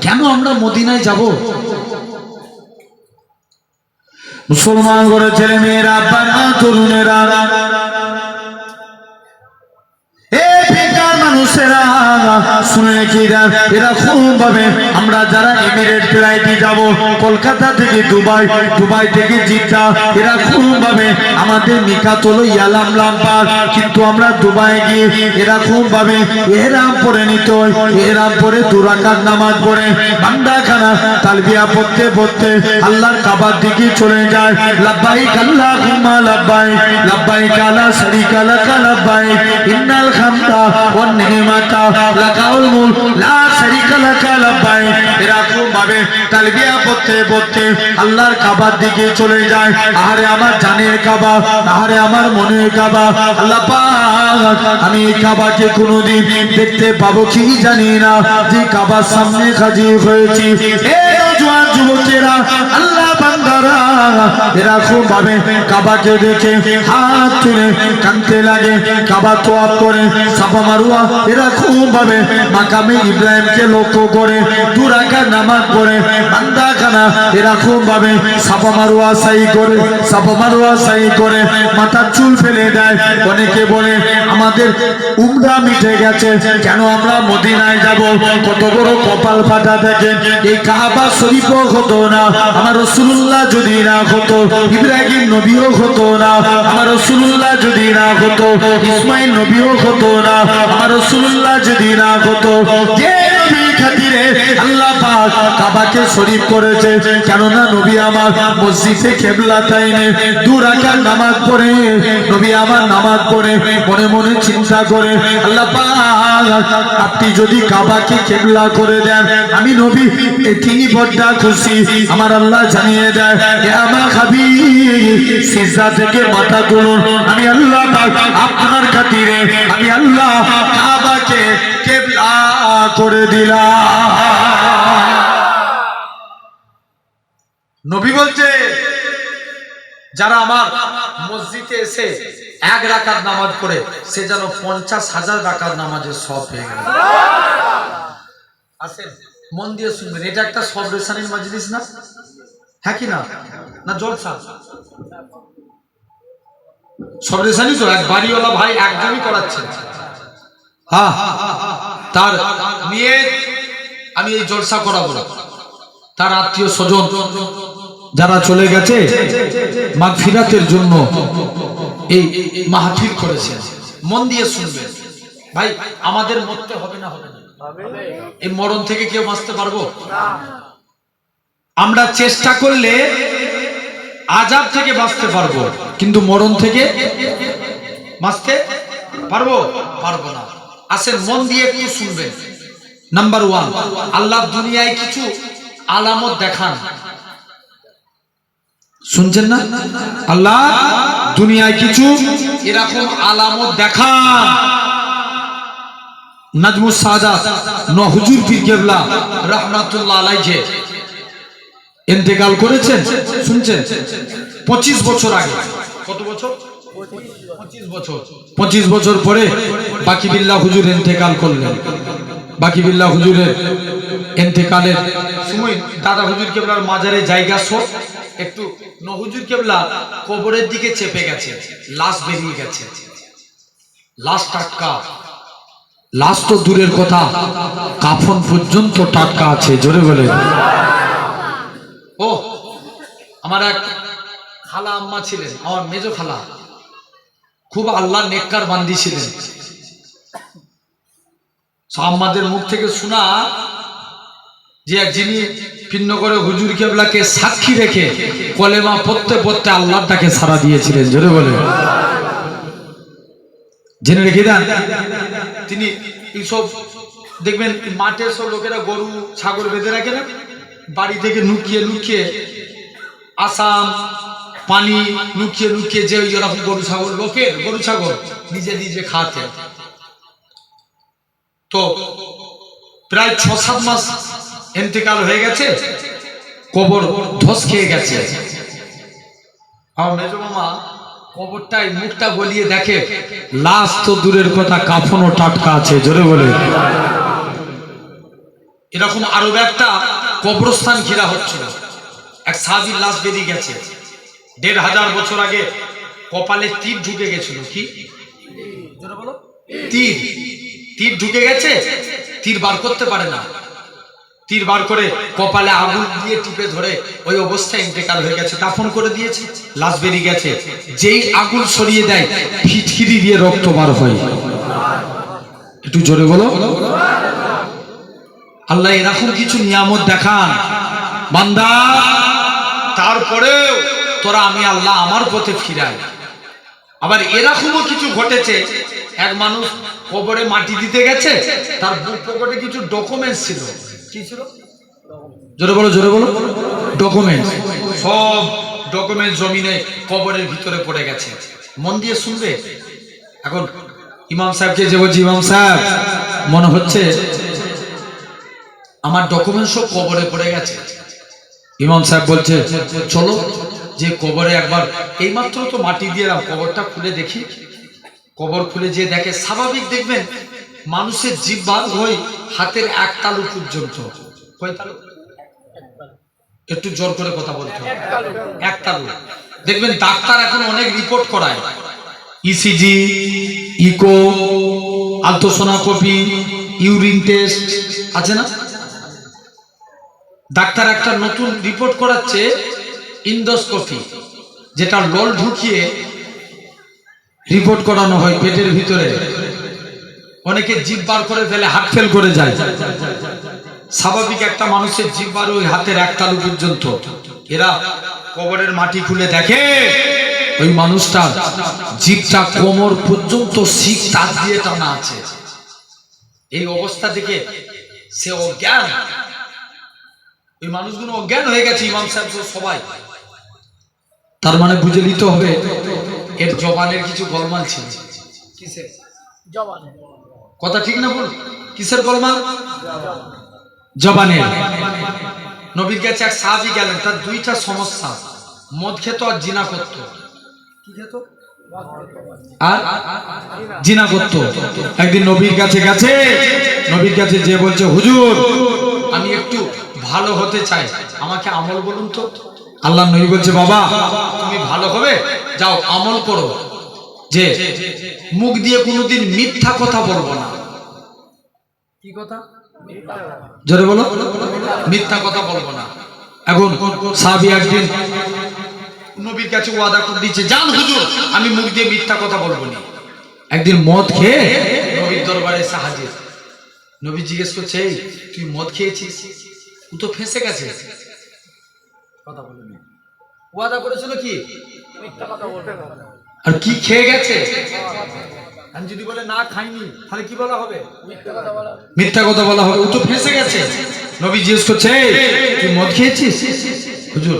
Speaker 1: কেন আমরা মদিনায় যাব? মুসলমান করে ছেলে মেয়েরা, বাবা তরুণেরা, মানুষেরা শুনে কি এরকম ভাবে আমরা যারা এমিরেট ফ্লাইটে যাব, কলকাতা থেকে দুবাই, দুবাই থেকে জিদ্দা, এরকম ভাবে আমাদের নিকাত হলো ইয়ালাম লাম্পার, কিন্তু আমরা দুবাই গিয়ে এরকম ভাবে এহরাম পরে নিতে হয়। এহরাম পরে 2 রাকাত নামাজ পড়ে বান্দাখানা তালবিয়া পড়তে পড়তে আল্লাহর কাবার দিকে চলে যায়। লাব্বাইক আল্লাহুম্মা লাব্বাইক, লাব্বাইক লা শারীকা লাক লাব্বাইক, ইন্নাল হামদা ওয়ান নি'মাতা লাকাল মুলক লা শারীকা লাক লাব্বাইক। এরকম ভাবে তালবিয়া পড়তে পড়তে আল্লাহর কাবার দিকে চলে যায়। আরে আমার জানের কাবা, আরে আমার মনের কাবা। আল্লাহ পাক, আমি এই কাবাকে কোনোদিন দেখতে পাবো কি জানি না, যে কাবার সামনে হাজির হয়েছি। এ নওজোয়ান যুবকেরা, আল্লাহ বান্দারা, এরকম ভাবে কাবাকে দেখে হাত তুলে কাঁদতে লাগে। কাবা তোয়াফ করে, সাফা মারওয়া, এরকম ভাবে মাকামে ইব্রাহিমকে লক্ষ্য করে 2 রাকাত নামাজ পড়ে বান্দাখানা এরকম ভাবে সাফা মারওয়া সাই করে, সাফা মারওয়া সাই করে মাথার চুল ফেলে দেয়। অনেকে বলে আমাদের উমরা মিটে গেছে, কেন আমরা মদিনায় যাব? কত বড় কপাল ফাটা থাকে। এই কাবা শরীফও হতো না আমার রাসূলুল্লাহ যদি না হতো, ইব্রাহিম নবীও হতো না আমার রাসূলুল্লাহ যদি না হতো, ইসমাইল নবীও হতো না আমার রাসূলুল্লাহ যদি না হতো। যে নবী
Speaker 2: খাতিরে আল্লাহ পাক কাবাকে শরীফ করেছে। কেননা নবী আমার মসজিদে কিবলাতাইনে দু রাকাত নামাজ পড়ে, নবী আমার নামাজ পড়ে মনে মনে চিন্তা করে, আল্লাহ পাক আপনি যদি কাবাকে কিবলা করে দেন আমি নবী তিনি বড় খুশি। আমার আল্লাহ জানিয়ে দেয়, হে আমার হাবিব সিজদা থেকে মাথা তুলুন, আমি আল্লাহ পাক আপনার খাতিরে আমি আল্লাহ কাবাকে কিবলা করে দিলাম।
Speaker 1: নবী বলছে যারা আমার মসজিদে এসে এক রাকাত নামাজ পড়ে সে যেন 50,000 রাকাত নামাজের সওয়াব পেয়ে গেল। আসেন মন দিয়ে শুনবেন, এটা একটা সব রেশানির মাজলিস না? হ্যাঁ কি না? না জলসা সব রেশানি তো? এক বাড়িওয়ালা ভাই একদমই করাচ্ছেন, হ্যাঁ তার নিয়ে আমি এই জলসা করাবো না। তার আত্মীয় স্বজন যারা চলে গেছে মাগফিরাতের জন্য এই মাহফিল করেছেন, মন দিয়ে শুনবেন ভাই। আমাদের মরতে হবে না? হবে না? এই মরণ থেকে কেউ বাঁচতে পারবো? আমরা চেষ্টা করলে আযাব থেকে বাঁচতে পারবো, কিন্তু মরণ থেকে বাঁচতে পারবো? পারবো না। আসেন মন দিয়ে একটু শুনবেন। নাম্বার 1, আল্লাহ দুনিয়ায় কিছু আলামত দেখান। শুনছেন না? আল্লাহ দুনিয়ায় কিছু এরকম আলামত দেখান। নাজমুস সাদাত হুজুর পীর কেবলা রাহমাতুল্লাহ আলাইহি ইন্তেকাল করেছেন, শুনছেন? 25 বছর আগে। কত বছর? 25 বছর। 25 বছর পরে বাকি বিল্লাহ হুজুর ইন্তেকাল করলেন। বাকি বিল্লাহ হুজুরের ইন্তেকালের সময় দাদা হুজুর কেবলার মাজারে জায়গা সব একটু হুজুর কেবলা কবরের দিকে চেপে গেছে, লাশ বেরিয়ে গেছে। লাশ টাটকা, লাশ তো দূরের কথা কাফন পর্যন্ত টাটকা আছে। জোরে বলে ও আমার এক খালা আম্মা ছিলেন, আমার মেজো খালা, খুব আল্লাহ নেককার বান্দি ছিলেন। আম্মাদের মুখ থেকে শোনা যে যিনি ভিন্ন করে হুজুর কেবলাকে সাক্ষী রেখে কলেমা পড়তে পড়তে আল্লাহর ডাকে সাড়া দিয়েছিলেন। জোরে বলে জেনে রেখে দেন। তিনি এইসব দেখবেন মাঠে সব লোকেরা গরু ছাগল বেঁধে রাখে না, বাড়ি থেকে লুকিয়ে লুকিয়ে আসাম পানি লুকিয়ে লুকিয়ে যে ওইরকম গরু ছাগল, লোকের গরু ছাগল নিজে নিজে খাওয়াতেন। তো প্রায় 6-7 মাস ইন্তেকাল হয়ে গেছে, কবর ধস খেয়ে গেছে। আমার মেজো মামা কবরটাই মুখটা গলিয়ে দেখে লাশ তো দূরের কথা কাফনও টাটকা আছে। জোরে বলে এরকম আরো একটা কবরস্থান ঘেরা হচ্ছিল, এক সাহাবীর লাশ বেরিয়ে গেছে। 1500 বছর আগে কপালে তীর ঢুকে গেছিল। কি জোরে বলো? তীর। তীর ঢুকে গেছে, তীর বার করতে পারে না। তীর বার করে কপালে আগুন দিয়ে টিপে ধরে ওই অবস্থায় ইন্তেকাল হয়ে গেছে, দাফন করে দিয়েছে, লাশ বেরিয়ে গেছে। যেই আগুন সরিয়ে দেয় ফিটকিরি দিয়ে রক্ত বার হয়। একটু জোরে বলো। আল্লাহ এরকম কিছু নিয়ামত দেখান বান্দা, তারপরেও তোরা আমি আল্লাহ আমার পথে ফিরাই। আবার এরকমও কিছু ঘটেছে, এক মানুষ কবরে মাটি দিতে গেছে, তার বুক পকেটে কিছু ডকুমেন্টস ছিল। কি ছিল? জোরে বলো, জোরে বলো। ডকুমেন্টস, সব ডকুমেন্টস জমিনে কবরের ভিতরে পড়ে গেছে। মন দিয়ে শুনবে। এখন ইমাম সাহেবকে যে বলছি, ইমাম সাহেব মনে হচ্ছে আমার ডকুমেন্টস সব কবরে পড়ে গেছে। ইমাম সাহেব বলছে চলো যে কবরে একবার, এইমাত্র তো মাটি দিয়ে কবরটা খুলে দেখি। কবর খুলে যে দেখে, স্বাভাবিক দেখবেন মানুষের জিহ্বা হয় হাতের এক তালু পর্যন্ত। কয় তালু? একটু জোর করে কথা বলতে হবে। এক তালু। দেখবেন ডাক্তার এখন অনেক রিপোর্ট করায়, ECG, echo, ultrasonography, urine test আছে না? ডাক্তার একটা নতুন রিপোর্ট করাচ্ছে ইন্ডোস্কোপি, যেটা লোল ঢুকিয়ে রিপোর্ট করানো হয় পেটের ভিতরে। অনেকে জিভ বার করে ফেলে, হার্ট ফেল করে যায়। স্বাভাবিক একটা মানুষের জিহ্বার ওই হাতের এক তালু পর্যন্ত, এরা কবরের মাটি খুলে দেখে ওই মানুষটার জিভটা কোমর পর্যন্ত শিক তার দিয়ে টানা আছে। এই অবস্থা থেকে সে অজ্ঞান, ওই মানুষগুলো অজ্ঞান হয়ে গেছে, ইমাম সাহেব সবাই। তার মানে বুঝে নিতে হবে এর জবানের কিছু গোলমাল ছিল। কিসের জবানে? কথা ঠিক না বল? কিসের গোলমাল? জবানের। নবীর কাছে এক সাহাবী গেলেন, তার দুইটা সমস্যা, মদ খেত আর জিনা করত। কি খেত? আর জিনা করত। একদিন নবীর কাছে গেছে, নবীর কাছে যে বলছে, হুজুর আমি একটু ভালো হতে চাই, আমাকে আমল বলুন তো। আল্লাহ নবী বলছে, বাবা তুমি ভালো হবে, যাও আমল করো যে মুখ দিয়ে কোনোদিন মিথ্যা কথা বলবো না। কি কথা? জোরে বলো। মিথ্যা কথা বলবো না। এখন সাহাবী একদিন নবীর কাছে ওয়াদা করে দিচ্ছে, জান হুজুর আমি মুখ দিয়ে মিথ্যা কথা বলবো না। একদিন মদ খেয়ে নবীর দরবারে এসে হাজির। নবী জিজ্ঞেস করছে, এই তুই মদ খেয়েছিস? ও তো ফেঁসে গেছে, কথা বলেনি। ওয়াদা করেছিল কি? মিথ্যা কথা বলবে না। আর কি খেয়ে গেছে? আমি যদি বলে না খাইনি, তাহলে কি বলা হবে? মিথ্যা কথা বলা হবে। ও তো ফেঁসে গেছে। নবী জিজ্ঞেস করছে, তুই মদ খেয়েছিস? হুজুর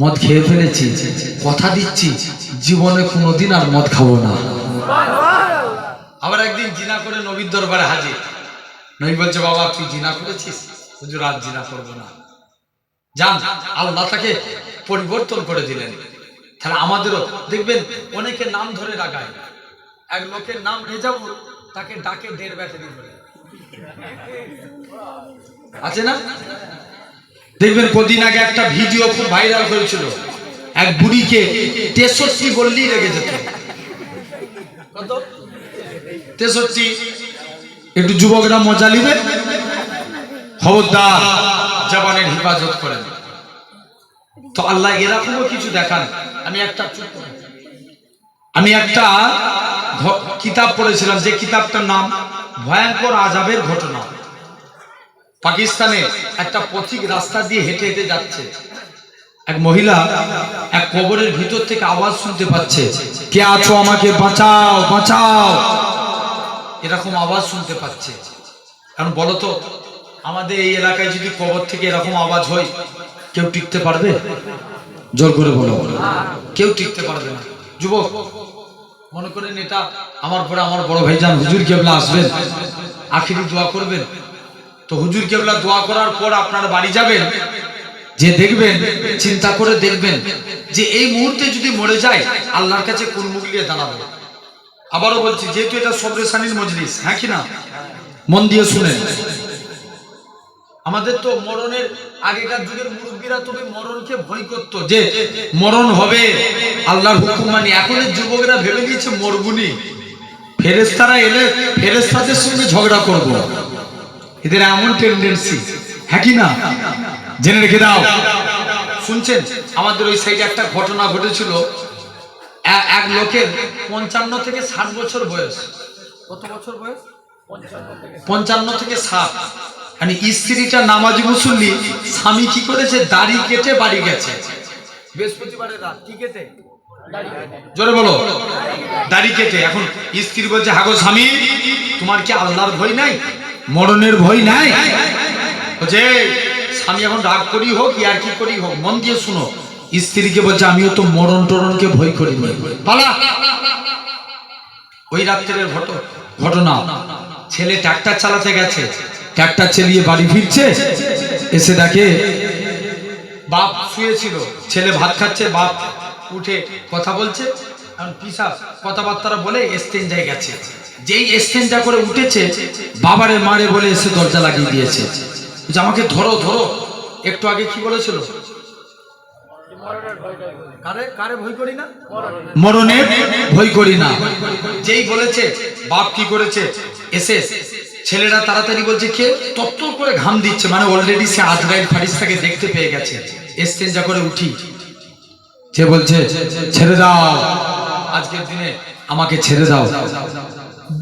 Speaker 1: মদ খেয়ে ফেলেছি, কথা দিচ্ছি জীবনে কোনোদিন আর মদ খাবো না। আবার একদিন জিনা করে নবীর দরবারে হাজির। নবী বলছে, বাবা তুই জিনা করেছিস? হুজুর আর জিনা করবো না। জান আল্লাহ তাকে পরিবর্তন করে দিলেন। তাহলে আমাদেরও দেখবেন অনেকে নাম ধরে ডাকায়। এক লোকের নাম রেজাউল, তাকে ডাকে 1.5 ব্যাটারি ধরে, আছে না? দেখবেন কদিন আগে একটা ভিডিও খুব ভাইরাল হয়েছিল, এক বুড়িকে 63 বললেই রেগে যেত। কত? 63। একটু যুবকরা মজা নিবে, খবরদার জবানের হেফাজত করেন। তো আল্লাহ এরকমও কিছু দেখান। আমি একটা কিতাব পড়েছিলাম, যে কিতাবটার নাম ভয়ঙ্কর আযাবের ঘটনা। পাকিস্তানে একটা পথিক রাস্তা দিয়ে হেঁটে হেঁটে যাচ্ছে, এক মহিলা এক কবরের ভিতর থেকে আওয়াজ শুনতে পাচ্ছে, কে আছো আমাকে বাঁচাও বাঁচাও, এরকম আওয়াজ শুনতে পাচ্ছে। কারণ বলতো আমাদের এই এলাকায় যদি কবর থেকে এরকম আওয়াজ হয়, কেউ টিকতে পারবে? জোর করে বলো, কেউ টিকতে পারবে না। যুবক মনে করেন এটা আমার পরে আমার বড় ভাইজান হুজুর কেবলা আসবেন, আখিরি দোয়া করবেন। তো হুজুর কেবলা দোয়া করার পর আপনারা বাড়ি যাবেন, যে দেখবেন, চিন্তা করে দেখবেন যে এই মুহূর্তে যদি মরে যায় আল্লাহর কাছে কোন মুখ নিয়ে দাঁড়াবো। আবারও বলছি, যেহেতু এটা সবরে সানির মজলিস, হ্যাঁ কি না, মন দিয়ে শুনেন। আমাদের তো মরণের আগেকার যুগের মুরব্বীরা তবে মরণকে ভয় করতো, যে মরণ হবে আল্লাহর হুকুম মানি। এখনের যুবকেরা ভেবে নিয়েছে মরবুনি, ফেরেশতারা এলে ফেরেশতাদের সঙ্গে ঝগড়া করব, এদের এমন টেন্ডেন্সি, হ্যাঁ কি না? জেনে রেখে দাও। শুনছেন আমাদের ওই সাইডে একটা ঘটনা ঘটেছিল, এক লোকের 55 থেকে 60 বছর বয়স। কত বছর বয়স? 55 থেকে 60। মানে স্ত্রীটা নামাজি মুসল্লি, স্বামী কি করেছে, দাড়ি কেটে বাড়ি গেছে। বৃহস্পতিবারের রাত কি কেটে? জোরে বলো, দাড়ি কেটে। এখন স্ত্রী বলছে, হাগো স্বামী তোমার কি আল্লাহর ভয় নাই, মরণের ভয় নাই? বলছে স্বামী এখন রাগ করি হোক আর কি করি হোক, মন দিয়ে শুনো। স্ত্রীকে বলছে, আমিও তো মরণ টরণকে ভয় করি না, পালা। ওই রাত্রের ঘটনা, ছেলে ট্রাক্টর চালাতে গেছে, ট্রাক্টর চালিয়ে বাড়ি ফিরছে, এসে দেখে বাপ শুয়েছিল, ছেলে ভাত খাচ্ছে, বাপ উঠে কথা বলছে। পিসা কথাবার্তা বলে এস্তেঞ্জায় গেছে। যেই এস্তেঞ্জা করে উঠেছে, বাবারে মারে বলে এসে দরজা লাগিয়ে দিয়েছে। আমাকে ধরো ধরো। একটু আগে কি বলেছিল? কারে ভয় করি না? মরণের ভয় করি না। যেই বলেছে, বাপ কি করেছে, এসে ছেলেরা তাড়াতাড়ি বলছে কে, তত্তর করে ঘাম দিচ্ছে, মানে অলরেডি সে আজরাইল ফারিস্তাকে দেখতে পেয়ে গেছে। এস্তেঞ্জা করে উঠি, যে বলছে ছেড়ে দাও, আজকের দিনে আমাকে ছেড়ে দাও।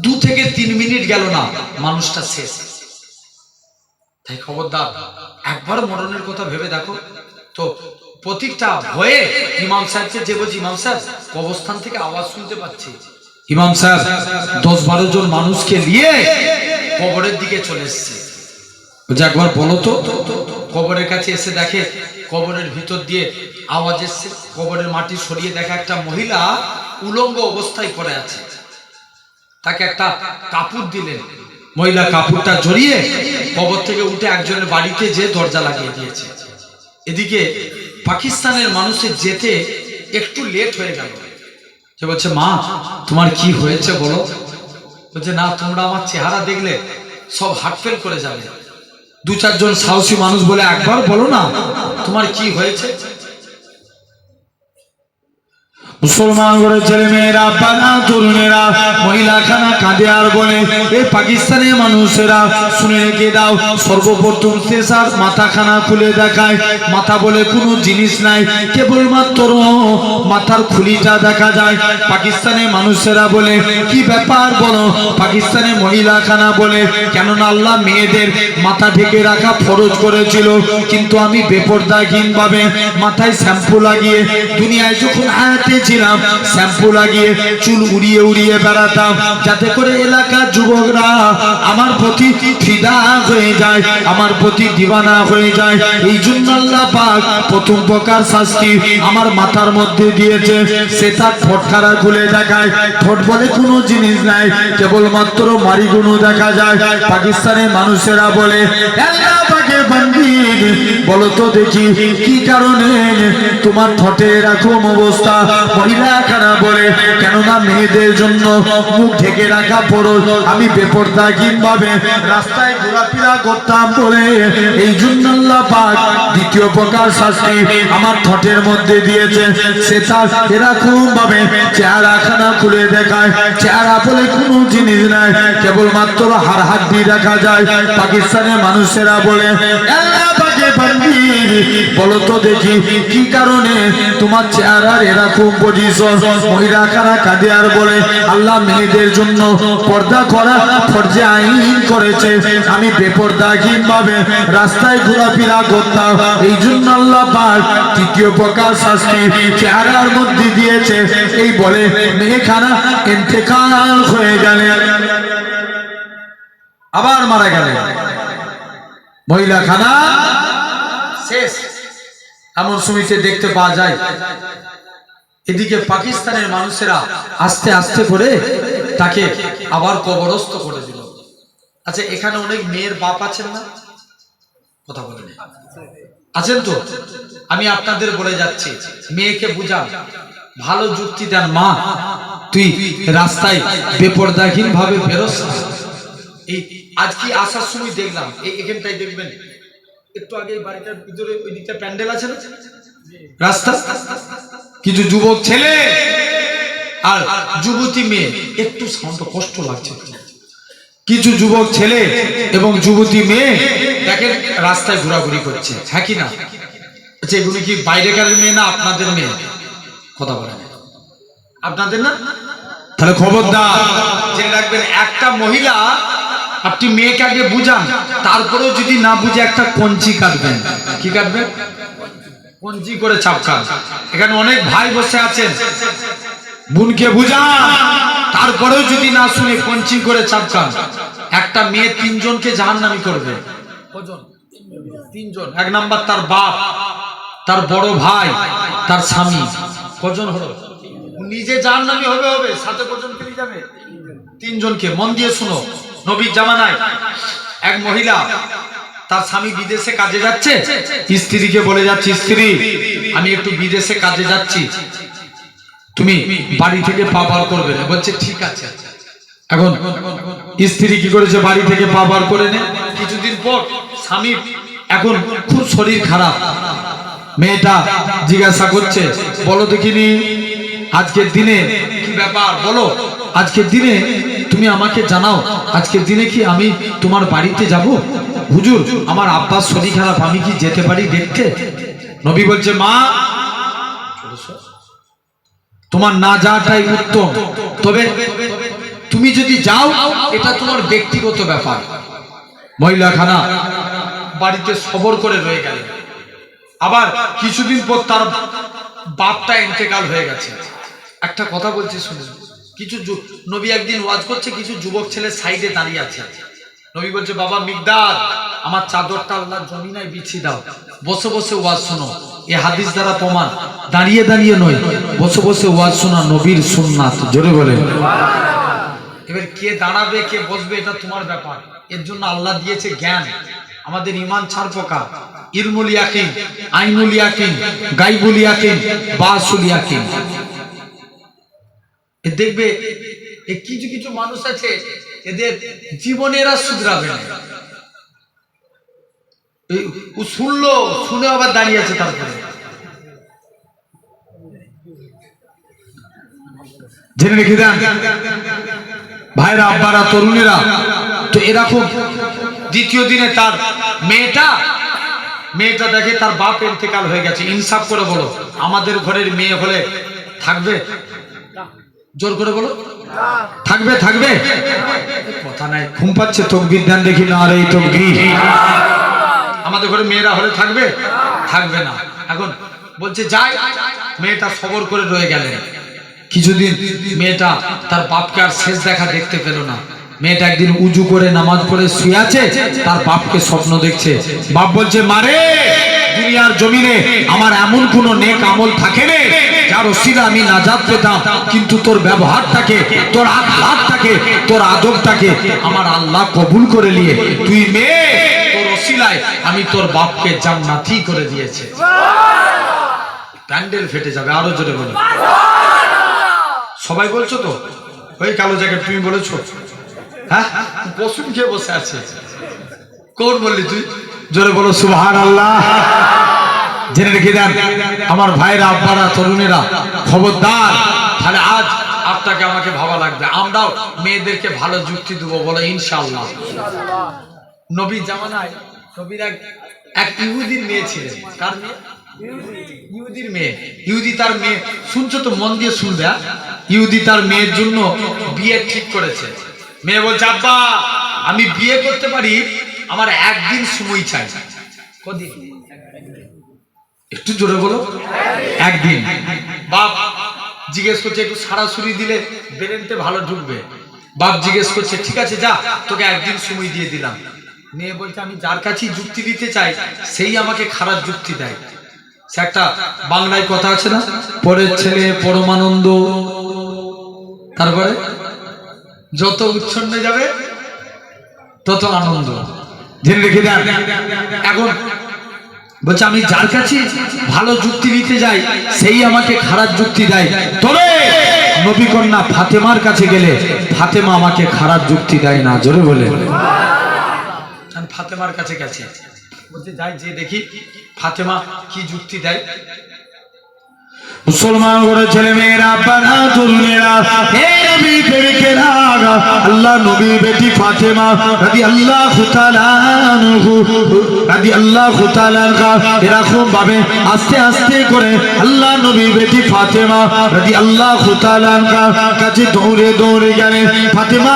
Speaker 1: 2 থেকে 3 মিনিট গেল না, মানুষটা শেষ। তাই খবরদার, একবার মরণের কথা ভেবে দেখো তো। প্রতীকটা ভয়ে ইমাম সাহেবকে যে বলছি, ইমাম সাহেব কবরস্থান থেকে আওয়াজ শুনতে পাচ্ছি। ইমাম সাহেব 10-12 জন মানুষকে নিয়ে কবরের দিকে চলে এসছে। বলছে একবার বলো তো। কবরের কাছে এসে দেখে কবরের ভিতর দিয়ে আওয়াজ এসছে। কবরের মাটি সরিয়ে দেখা একটা মহিলা উলঙ্গ অবস্থায় পড়ে আছে। তাকে একটা কাপড় দিলেন, মহিলা কাপড়টা জড়িয়ে কবর থেকে উঠে একজনের বাড়িতে যে দরজা লাগিয়ে দিয়েছে। এদিকে পাকিস্তানের মানুষের যেতে একটু লেট হয়ে গেল। সে বলছে মা তোমার কি হয়েছে বলো। বলছে না, তোমরা আমার চেহারা দেখলে সব হার্ট ফেল করে যাবে। 2-4 জন সাহসী মানুষ বলে একবার বলো না তোমার কি হয়েছে। মুসলমান করে ছেলে মেয়েরা, পাড়া তরুণেরা, মহিলা খানা কাঁদে আর বলে এই পাকিস্তানের মানুষেরা শুনে রেখে দাও, সর্বপ্রথম শেষার মাথা খানা খুলে দেখায়। মাথা বলে কোনো জিনিস নাই, কেবলমাত্র মাথার খুলিটা দেখা যায়। পাকিস্তানের মানুষেরা বলে কি ব্যাপার বলো। পাকিস্তানের মহিলা খানা বলে কেননা আল্লাহ মেয়েদের মাথা ঢেকে রাখা ফরজ করেছিল, কিন্তু আমি বেপরদাহীন ভাবে মাথায় শ্যাম্পু লাগিয়ে দুনিয়ায় যখন হায়াতে ছিলাম শ্যাম্পু লাগিয়ে চুল উড়িয়ে উড়িয়ে বেড়াতাম, যাতে করে এলাকার যুবকরা আমার প্রতি ফিদা হয়ে যায়, আমার প্রতি দিওয়ানা হয়ে যায়। এই জন্য আল্লাহ পাক প্রথম প্রকার শাস্তি আমার মাথার মধ্যে দিয়েছে। সে তার ঠোঁটখানা খুলে দেখায়। ঠোঁট বলে কোনো জিনিস নাই, কেবলমাত্র মারিগুনো দেখা যায়। পাকিস্তানের মানুষেরা বলে আল্লাহ পাকের বান্দি বলো তো দেখি কি কারণে তোমার ঠোঁটে এরকম অবস্থা। মহিলা খানা বলে কেননা মেয়েদের জন্য মুখ ঢেকে রাখা ফরজ, আমি বেপরদাহীন ভাবে রাস্তায় ঘোরাফেরা করতাম বলে এই জন্য আল্লাহ পাক দ্বিতীয় প্রকার শাস্তি আমার ঠোঁটের মধ্যে দিয়েছে। সে তার এরকম ভাবে চেহারা খানা খুলে দেখায়। চেহারা বলে কোনো জিনিস নাই, কেবলমাত্র হাড় হাড্ডি দেখা যায়। পাকিস্তানের মানুষেরা বলে আল্লাহ পাকের বান্দি বলো তো দেখি কি কারণে তোমার চেহারার এরকম পজিশন। মহিলা কারা কাঁদে আর বলে আল্লাহ মেয়েদের জন্য পর্দা করা ফরজে আইন করেছে, আমি বেপরদাহীন ভাবে রাস্তায় ঘোরাফেরা করতাম, এই জন্য আল্লাহ পাক তৃতীয় প্রকার শাস্তি চেহারার মধ্যে দিয়েছে। এই বলে মেয়েখানা ইন্তেকাল হয়ে গেলে, আবার মারা গেল। মহিলা খানা শেষ, এমন সময়তে দেখতে পাওয়া যায়। এদিকে পাকিস্তানের মানুষেরা আস্তে আস্তে করে তাকে আবার কবরস্থ করে দিল। আচ্ছা, এখানে অনেক মেয়ের বাপ আছেন না? কথা বলেন আছেন তো? আমি আপনাদের বলে যাচ্ছি, মেয়েকে বুঝান, ভালো যুক্তি দেন, মা তুই রাস্তায় বেপরদাহীন ভাবে বেরোস না। এই আজকে আসার সময় দেখলাম, এখানটাই দেখবেন একটু আগে বাড়িটার ভিতরে ওই দিকটা প্যান্ডেল আছে না, রাস্তা, কিছু যুবক ছেলে আর যুবতী মেয়ে, একটু সাউন্ড কষ্ট লাগছে, কিছু যুবক ছেলে এবং যুবতী মেয়ে দেখেন রাস্তায় ঘোরাঘুরি করছে, হ্যাঁ কি না? আচ্ছা, এগুলি কি বাইরেকার মেয়ে না আপনাদের মেয়ে? কথা বলেন, আপনাদের না? তাহলে খবরদার জেনে রাখবেন, একটা মহিলা আপনি মেয়েকে আগে বুঝান, তারপরেও যদি না বুঝে একটা কঞ্চি কাটবেন। কি কাটবেন? কঞ্চি করে চাপকান। এখানে অনেক ভাই বসে আছেন, বোনকে বুঝান, তারপরেও যদি না শুনে কঞ্চি করে চাপকান। একটা মেয়ে 3 জনকে জাহান্নামী করবে। কজন? 3 জন। 1 নাম্বার তার বাপ, তার বড় ভাই, তার স্বামী। কজন হলো? নিজে জাহান্নামী হবে, সাথে কজন পেয়ে যাবে? 3 জনকে। মন দিয়ে শুনো, নবীর জামানায় এক মহিলা, তার স্বামী বিদেশে কাজে যাচ্ছে, স্ত্রীকে বলে যাচ্ছে, স্ত্রী আমি একটু বিদেশে কাজে যাচ্ছি, তুমি বাড়ি থেকে পা বার করবে না। বলছে ঠিক আছে। এখন স্ত্রী কি করেছে, বাড়ি থেকে পা বার করে নে। কিছুদিন পর স্বামী এখন খুব শরীর খারাপ, মেয়েটা জিজ্ঞাসা করছে, বলো দেখিনি আজকের দিনে কি ব্যাপার, বলো আজকের দিনে তুমি আমাকে জানাও, আজকের দিনে কি আমি তোমার বাড়িতে যাব? হুজুর আমার আব্বার শরীর খারাপ, আমি কি যেতে পারি দেখতে? নবী বলছে, মা তোমার না যাওয়াটাই উত্তম, তবে তুমি যদি যাও এটা তোমার ব্যক্তিগত ব্যাপার। মহিলা খানা বাড়িতে সবর করে রয়ে গেলেন। আবার কিছুদিন পর তার বাপটা ইন্তেকাল হয়ে গেছে। একটা কথা বলছি শুনুন, কিছু নবী একদিন ওয়াজ করছে, কিছু যুবক ছেলে সাইডে দাঁড়িয়ে আছে। নবী বলছে, বাবা মিকদাদ, আমার চাদরটা আল্লাহর জমিনায় বিছিয়ে দাও, বসে বসে ওয়াজ শোনো। এই হাদিস দ্বারা প্রমাণ, দাঁড়িয়ে দাঁড়িয়ে নয়, বসে বসে ওয়াজ শোনা নবীর সুন্নাত। জোরে বলে। এবার কে দাঁড়াবে কে বসবে এটা তোমার ব্যাপার। এর জন্য আল্লাহ দিয়েছে জ্ঞান। আমাদের ইমান চার প্রকার: ইলমুল ইয়াকিন, আইনুল ইয়াকিন, গায়বুল ইয়াকিন, বাসুল ইয়াকিন। দেখবে এই কিছু কিছু মানুষ আছে, এদের জীবনেরা শুধরাবে না। ও শুনলো, শুনে আবার দাঁড়িয়ে আছে। তারপরে জেনে রেখে দেন ভাইরা, আব্বারা, তরুণেরা, তো এরকম দ্বিতীয় দিনে তার মেয়েটা দেখে তার বাপ ইন্তেকাল হয়ে গেছে। ইনসাফ করে বলো, আমাদের ঘরের মেয়ে হলে থাকবে? জোর করে বলো, থাকবে? থাকবে? কথা নাই, ঘুম পাচ্ছে, তকবীর দেন দেখি না। আরে তকবীর। আমাদের ঘরে মেয়েরা হলে থাকবে? থাকবে না। এখন বলছে যাই, মেয়েটা সবর করে রয়ে গেলেন। কিছুদিন মেয়েটা তার বাপকে আর শেষ দেখা দেখতে পেল না। মেয়েটা একদিন উজু করে নামাজ পড়ে শুয়ে আছে, তার বাপকে স্বপ্ন দেখছে। বাপ বলছে, মারে, দুনিয়ার জমিনে আমার এমন কোন নেক আমল থাকে না যার ওসিলা আমি নাজাত পেতাম, কিন্তু তোর ব্যবহারটাকে, তোর আখলাকটাকে, তোর আদবটাকে আমার আল্লাহ কবুল করে নিয়ে তুই মেয়ে, তোর ওসিলায় আমি তোর বাপকে জান্নাতি করে দিয়েছে। প্যান্ডেল ফেটে যাবে। আরো জোরে বলো। সবাই বলছো তো? ওই কালো জ্যাকেট তুমি বলেছো? হ্যাঁ, পশুম খেয়ে বসে আছে। কোন বললি তুই? জোরে বলো সুবহানাল্লাহ। জেনে রেখে দেন আমার ভাইরা, আব্বারা, তরুণেরা, খবরদার। তাহলে আজ আপনাকে আমাকে ভাবা লাগবে, আমরাও মেয়েদেরকে ভালো যুক্তি দেবো, বলো ইনশাআল্লাহ। নবী জামানায় নবীর এক ইহুদির মেয়ে ছিলেন। কার মেয়ে? ইহুদির মেয়ে। ইহুদি তার মেয়ে, শুনছো তো, মন দিয়ে শুনবে। ইহুদি তার মেয়ের জন্য বিয়ে ঠিক করেছে। মেয়ে বলছে, আব্বা আমি বিয়ে করতে পারি, আমার একদিন সময় চাই। কদিন? একটু জোরে বলো। একদিন। বাপ জিজ্ঞেস করছে, একটু সারাসুরি দিলে ব্রেনতে ভালো ঢুকবে। বাপ জিজ্ঞেস করছে, ঠিক আছে যা, তোকে একদিন সময় দিয়ে দিলাম। মেয়ে বলছে, আমি যার কাছেই যুক্তি দিতে চাই সেই আমাকে খারাপ যুক্তি দেয়। সে একটা বাংলায় কথা আছে না, পরের ছেলে পরমানন্দ। তারপরে যত উচ্ছন্নে যাবে তত আনন্দ। জেনে রেখে দেন। এখন বলছে, আমি যার কাছে ভালো যুক্তি দিতে যাই সেই আমাকে খারাপ যুক্তি দেয়। তবে নবী কন্যা ফাতেমার কাছে গেলে ফাতেমা আমাকে খারাপ যুক্তি দেয় না। জোরে বলে। ফাতেমার কাছে গেছে, বলছে যাই, যে দেখি ফাতেমা কি যুক্তি দেয়। মুসলমান করে ছেলে মেয়েরা, আব্বারা, তরুণেরা, হে নবী প্রেমিকেরা, আল্লাহ নবী বেটি ফাতেমা রাদিয়াল্লাহু তাআলা আনহা এরকম ভাবে আস্তে আস্তে করে আল্লাহ নবী বেটি ফাতেমা রাদিয়াল্লাহু তাআলা আনহা কাছে দৌড়ে দৌড়ে গেলেন। ফাতেমা,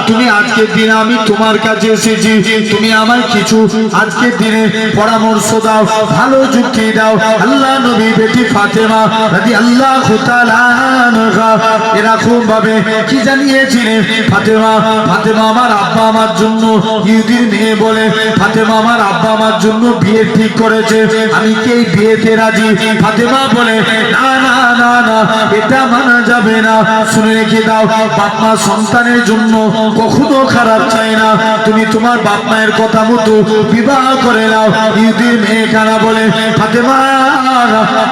Speaker 1: তুমি আজকের দিনে আমি তোমার কাছে এসেছি, তুমি আমার কিছু আজকের দিনে পরামর্শ দাও, ভালো যুক্তি দাও। আল্লাহ নবী বেটি ফাতেমা রাদিয়াল্লাহু তাআলা আনহা এরকম ভাবে কি জানিয়েছিলেন? ফাতেমা আমার আব্বা আমার জন্য, ইহুদির মেয়ে বলে, ফাতেমা আমার আব্বা আমার জন্য বিয়ে ঠিক করেছে, আমি কি এই বিয়েতে রাজি? ফাতেমা বলে, না না না না, এটা মানা যাবে না। শুনে রেখে দাও, বাপ মা সন্তানের জন্য কখনো খারাপ চায় না। তুমি তোমার বাপ মায়ের কথা মতো বিবাহ করে নাও। ইহুদির মেয়ে কানা বলে, ফাতেমা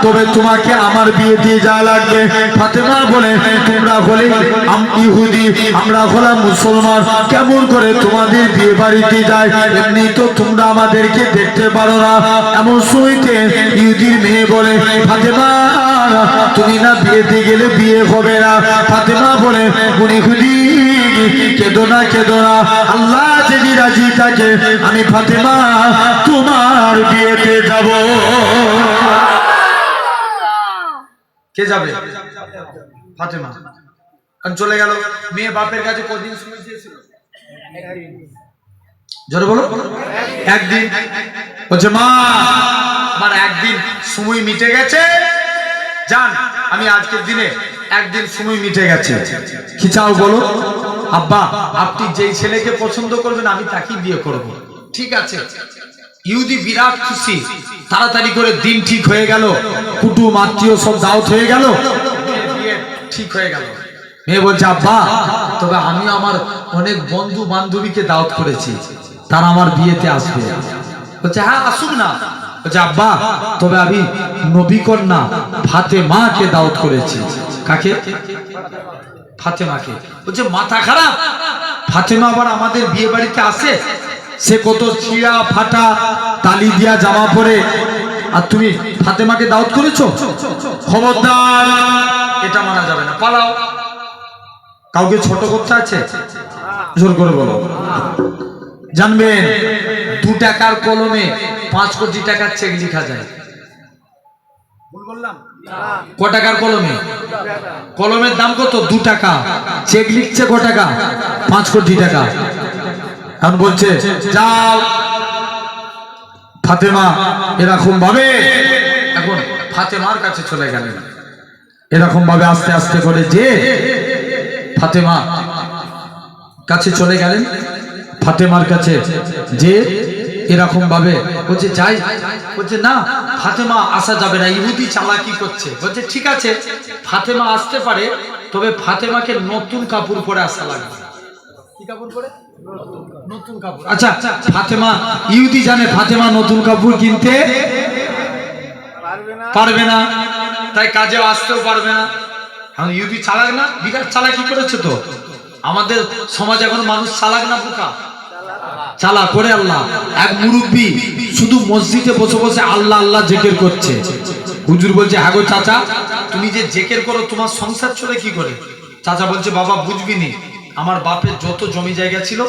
Speaker 1: তবে তোমাকে আমার বিয়ে দিয়ে যা লাগবে। ফাতেমা বলে, তোমরা হলে ইহুদি, আমরা হলাম মুসলমান, কেমন করে তোমাদের বিয়ে বাড়িতে যায়? এমনি তো তোমরা আমাদেরকে দেখতে পারো না। এমন সময়তে ইহুদির মেয়ে বলে, ফাতেমা তুমি না বিয়েতে গেলে বিয়ে হবে না। ফাতেমা বলে, ইহুদি কেঁদো না, কেঁদো না, আল্লাহ যদি রাজি থাকে আমি ফাতেমা তোমার বিয়েতে যাব। কে যাবে? ফাতেমা। চলে গেল। মেয়ে বাপের কাছে কদিন সময় চেয়েছিল? জোরে বলো।
Speaker 2: একদিন বলছে মা আমার একদিন সময় মিটে গেছে, জান আমি আজকের দিনে একদিন সময় মিটে গেছে। কি চাও বলো? আব্বা আপনি যেই ছেলেকে পছন্দ করবেন আমি তাকেই বিয়ে করব। ঠিক আছে। ইহুদি বিরাট খুশি, তাড়াতাড়ি করে দিন ঠিক হয়ে গেল, কুটুম আত্মীয় সব দাওয়াত হয়ে গেল, বিয়ে ঠিক হয়ে গেল। মেয়ে বলছে আব্বা তবে আমি আমার অনেক বন্ধু বান্ধবীকে দাওয়াত করেছি, তারা আমার বিয়েতে আসবে। বলছে হ্যাঁ আসুক না। বলছে আব্বা তবে আমি নবী কন্যা ফাতেমাকে দাওয়াত করেছি। কাকে? ফাতেমাকে। বলছে মাথা খারাপ, ফাতেমা আবার আমাদের বিয়ে বাড়িতে আসে, সে কত ছিঁড়া ফাটা তালি দিয়া জামা পরে, আর তুমি ফাতেমাকে দাওয়াত করেছো? খবরদার, এটা মানা যাবে না, পালাও। কাউকে ছোট করতে আছে? জোর করে বলো। জানবেন 2 টাকার কলমে 5 কোটি টাকার চেক লেখা যায়। ক টাকার কলমে? কলমের দাম কত? 2 টাকা। চেক লিখছে ক টাকা? 5 কোটি টাকা। এখন বলছে যাও ফাতেমা এরকম ভাবে, এখন ফাতেমার কাছে চলে গেলেন। এরকম ভাবে আস্তে আস্তে করে যে ফাতেমা কাছে চলে গেলেন, ফাতেমার কাছে যে এরকম ভাবে বলছে যাই। বলছে না ফাতেমা আসা যাবে না, ইহুদি চালাকি করছে। বলছে ঠিক আছে ফাতেমা আসতে পারে, তবে ফাতেমাকে নতুন কাপড় পরে আসা লাগবে। কি কাপড় পরে? নতুন কাপড়। আচ্ছা ফাতেমা, ইহুদি জানে ফাতেমা নতুন কাপড় কিনতে পারবে না, তাই কাজেও আসতেও পারবে না। এখন ইহুদি চালাক না? বিরাট চালাকি করেছে তো। আমাদের সমাজ এখন মানুষ চালাক না বোকা? চালা করে। আল্লাহ এক মুরব্বী শুধু মসজিদে বসে বসে আল্লাহ আল্লাহ জিকির করছে। হুজুর বলছে হ্যাঁ গো চাচা তুমি যে জিকির করো তোমার সংসার চলে কি করে? চাচা বলছে বাবা বুঝবি নি, আমার বাপের যত জমি জায়গা ছিল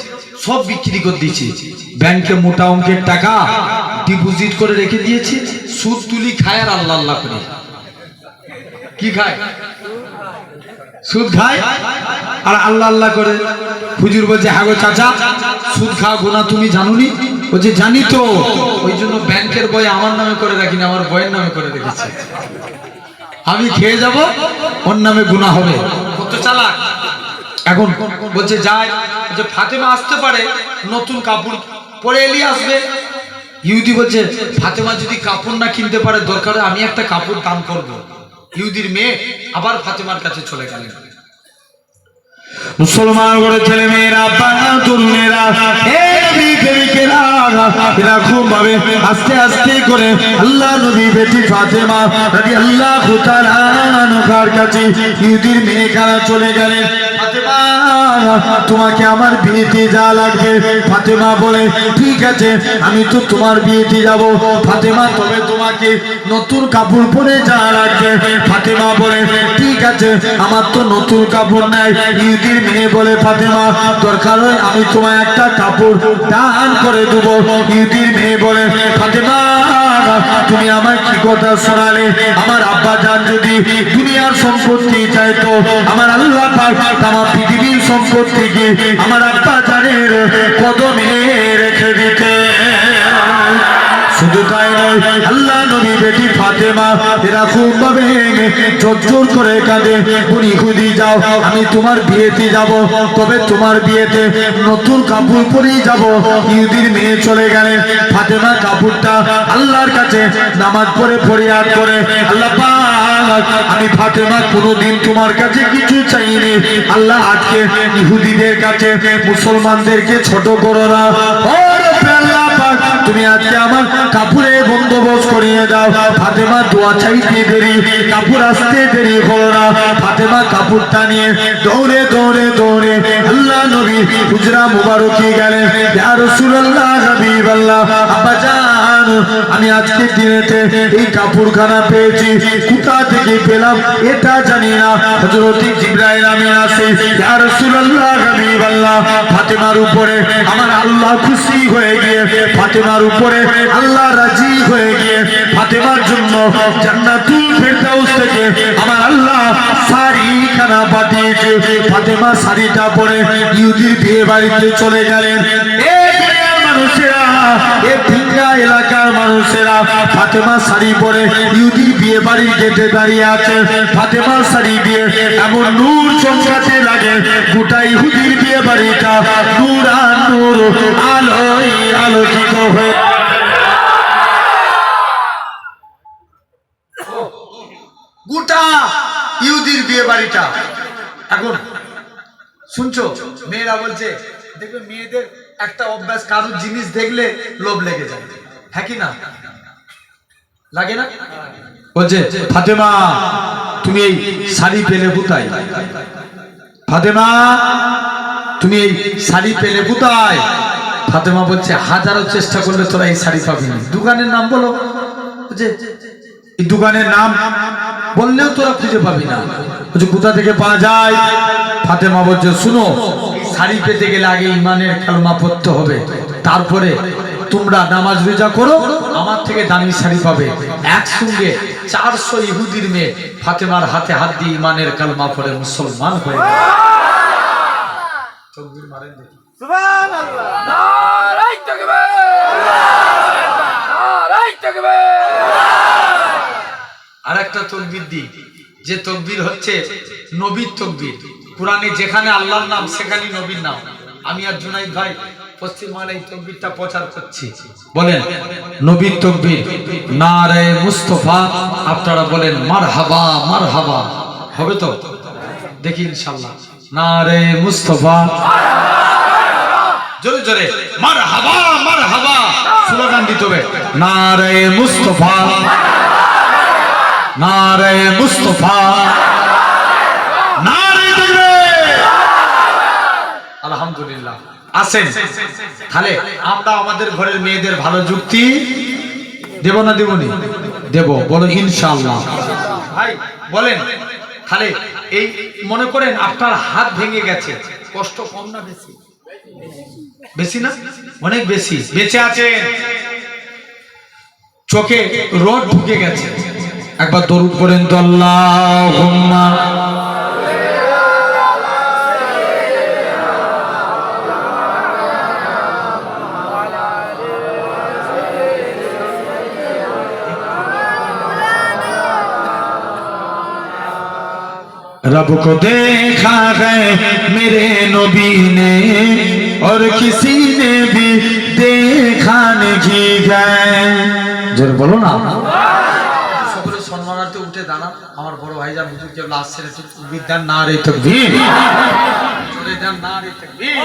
Speaker 2: সব বিক্রি করে দিয়েছি, ব্যাংকে মোটা অঙ্কের টাকা ডিপোজিট করে রেখে দিয়েছি, সুদ তুলি খায় আর আল্লাহ আল্লাহ করে। কি খায়? সুদ খায় আর আল্লাহ আল্লাহ করে। হুজুর বলছে হ্যাঁ গো চাচা সুদ খাওয়া গুনাহ তুমি জানোনি? বলছে জানি তো, ওই জন্য ব্যাংকের বই আমার নামে করে রাখিনি, আমার বইয়ের নামে করে রেখেছি। আমি খেয়ে যাব, ওর নামে গুনাহ হবে। কত চালাক। এখন বলছে যাই, যে ফাতেমা আসতে পারে নতুন কাপড় পরে এলি আসবে। ইহুদি বলছে ফাতেমা যদি কাপড় না কিনতে পারে দরকার আমি একটা কাপড় দান করব। ইহুদির মেয়ে আবার ফাতেমার কাছে চলে গেলেন। মুসলমান করে ছেলে মেয়েরা তরুণেরা এরকম ভাবে আস্তে আস্তে করে আল্লাহ নবী বেটি ফাতেমা রাদিয়াল্লাহু তাআলা আনহার কাছে ইহুদির মেয়েরা চলে গেলেন। ফাতেমা তোমাকে আমার বিয়েতে যা লাগবে। ফাতেমা বলে ঠিক আছে আমি তো তোমার বিয়েতে যাব। ফাতেমা তবে তোমাকে নতুন কাপড় পরে যা লাগবে। ফাতেমা বলে ঠিক আছে আমার তো নতুন কাপড় নাই। ইহুদির মেয়ে বলে ফাতেমা দরকার হয় আমি তোমায় একটা কাপড় দান করে দেব। ইহুদির মেয়ে বলে ফাতেমা তুমি আমার কি কথা শোনালে? আমার আব্বা জান যদি দুনিয়ার সম্পত্তি চাইতো, আমার আল্লাহ পাক তাম পৃথিবীর সম্পত্তিকে আমার আব্বা জানের কদমে রেখে দিতে। শুধু তাই নয় আল্লাহ নবী বেটি ফাতেমা এরকম ভাবে জোর করে কাঁদে, উনি খুদি যাও আমি তোমার বিয়েতে যাব, তবে তোমার বিয়েতে নতুন কাপড় পরেই যাব। ইহুদির মেয়ে চলে গেলেন। ফাতেমা কাপড়টা আল্লাহর কাছে নামাজ পড়ে ফরিয়াদ করে আল্লাহ পাক আমি ফাতেমা কোনোদিন তোমার কাছে কিছু চাইনি, আল্লাহ আজকে ইহুদিদের কাছে মুসলমানদেরকে ছোট করো না। আল্লাহ পাক তুমি আজকে আমার কাপড়ে বন্দোবস্ত করিয়ে দাও। ফাতেমা দোয়া চাইতে দেরি, কাপড় আসতে দেরি হলো না। ফাতেমা কাপড়টা নিয়ে দৌড়ে দৌড়ে দৌড়ে আল্লাহ নবী হুজরা মুবারকে গেলেন। ইয়া রাসূলুল্লাহ হাবিবাল্লাহ আব্বা জান আমি আজকে দিনেতে এই কাপড়খানা পেয়েছি, কোথা থেকে পেলাম এটা জানি না। হযরত জিবরাইল আমিন আসে ইয়া রাসূলুল্লাহ হাবিবাল্লাহ ফাতেমার উপরে আমার আল্লাহ খুশি হয়ে গিয়ে, ফাতেমার উপরে আল্লাহ রাজি হয়ে গিয়ে ফাতেমার জন্য জান্নাতুল ফেরদাউস থেকে আমার আল্লাহ শাড়িখানা পাঠিয়েছে। ফাতেমা শাড়িটা পরে ইহুদির বিয়ে বাড়িতে চলে গেলেন। এই দুনিয়ার মানুষেরা ফাতেমা শাড়ি পরে ইহুদির বিয়ে বাড়ির গেটে দাঁড়িয়ে আছে। ফাতেমা শাড়ি দিয়ে এমন নূর চমকাতে লাগে, গোটা ইহুদির বিয়ে বাড়িটা নূর আর নূর আলোয় আলোকিত হয়ে।
Speaker 1: গোটা ইহুদির বিয়ে বাড়িটা এখন শুনছো, মেয়েরা বলছে, দেখবে মেয়েদের একটা অভ্যাস, কারোর জিনিস দেখলে লোভ লেগে যায়, হ্যাঁ কি না লাগে না? বলছে ফাতেমা তুমি এই শাড়ি পেলে কোথায়? ফাতেমা তুমি এই শাড়ি পেলে কোথায়? ফাতেমা বলছে হাজারো চেষ্টা করলে তোরা এই শাড়ি পাবি না। দোকানের নাম বলো। বলছে এই দোকানের নাম বললেও তোরা খুঁজে পাবি না। বলছে কোথা থেকে পাওয়া যায়? ফাতেমা বলছে শুনো, শাড়ি পেতে গেলে আগে ইমানের কালমা পড়তে হবে, তারপরে তোমরা নামাজ রোজা করো, আমার থেকে দামি শাড়ি পাবে। একসঙ্গে 400 ইহুদির মেয়ে ফাতেমার হাতে হাত দিয়ে ইমানের কালমা পড়ে মুসলমান হয়ে গেল। তাকবীর মারেন দেখি।
Speaker 3: সুবহানাল্লাহ, নারায়ে তাকবীর, নারায়ে তাকবীর।
Speaker 1: আর একটা তকবীর দি, যে তকবীর হচ্ছে নবীর তকবীর। কোরআনে যেখানে আল্লাহর নাম সেখানে নবীর নাম। আমি আর জুনাইদ ভাই পশ্চিমবাংলায় এই তকবীরটা প্রচার করছি। বলেন নবীর তকবীর, নারে মুস্তাফা। আপনারা বলেন মারহাবা মারহাবা। হবে তো? দেখি ইনশাআল্লাহ। নারে মুস্তাফা, জোরে জোরে মারহাবা মারহাবা স্লোগান দিতে হবে। নারে মুস্তাফা, নারে মুস্তাফা, নারে তাকবীর। আলহামদুলিল্লাহ। আসেন তাহলে আমরা আমাদের ঘরের মেয়েদের ভালো যুক্তি দেব না দেবনি? দেব। বলো ইনশাআল্লাহ। ভাই বলেন তাহলে এই মনে করেন আপনার হাত ভেঙে গেছে, কষ্ট কম না বেশি? বেশি না? অনেক বেশি। বেঁচে আছেন, চোখে রড ঢুকে গেছে, একবার দরুদ পড়েন তো আল্লাহুম্মা। रब को देखा है मेरे नबी ने और किसी ने भी देखा नहीं है। जोर बोलो ना। সকলে সম্মানার্থে উঠে দাঁড়ান। আমার বড় ভাইজান হুজুর কেবলা আসছেন, একটু বিদ্যান নারে তাকবীর। জোরে দেন নারে তাকবীর।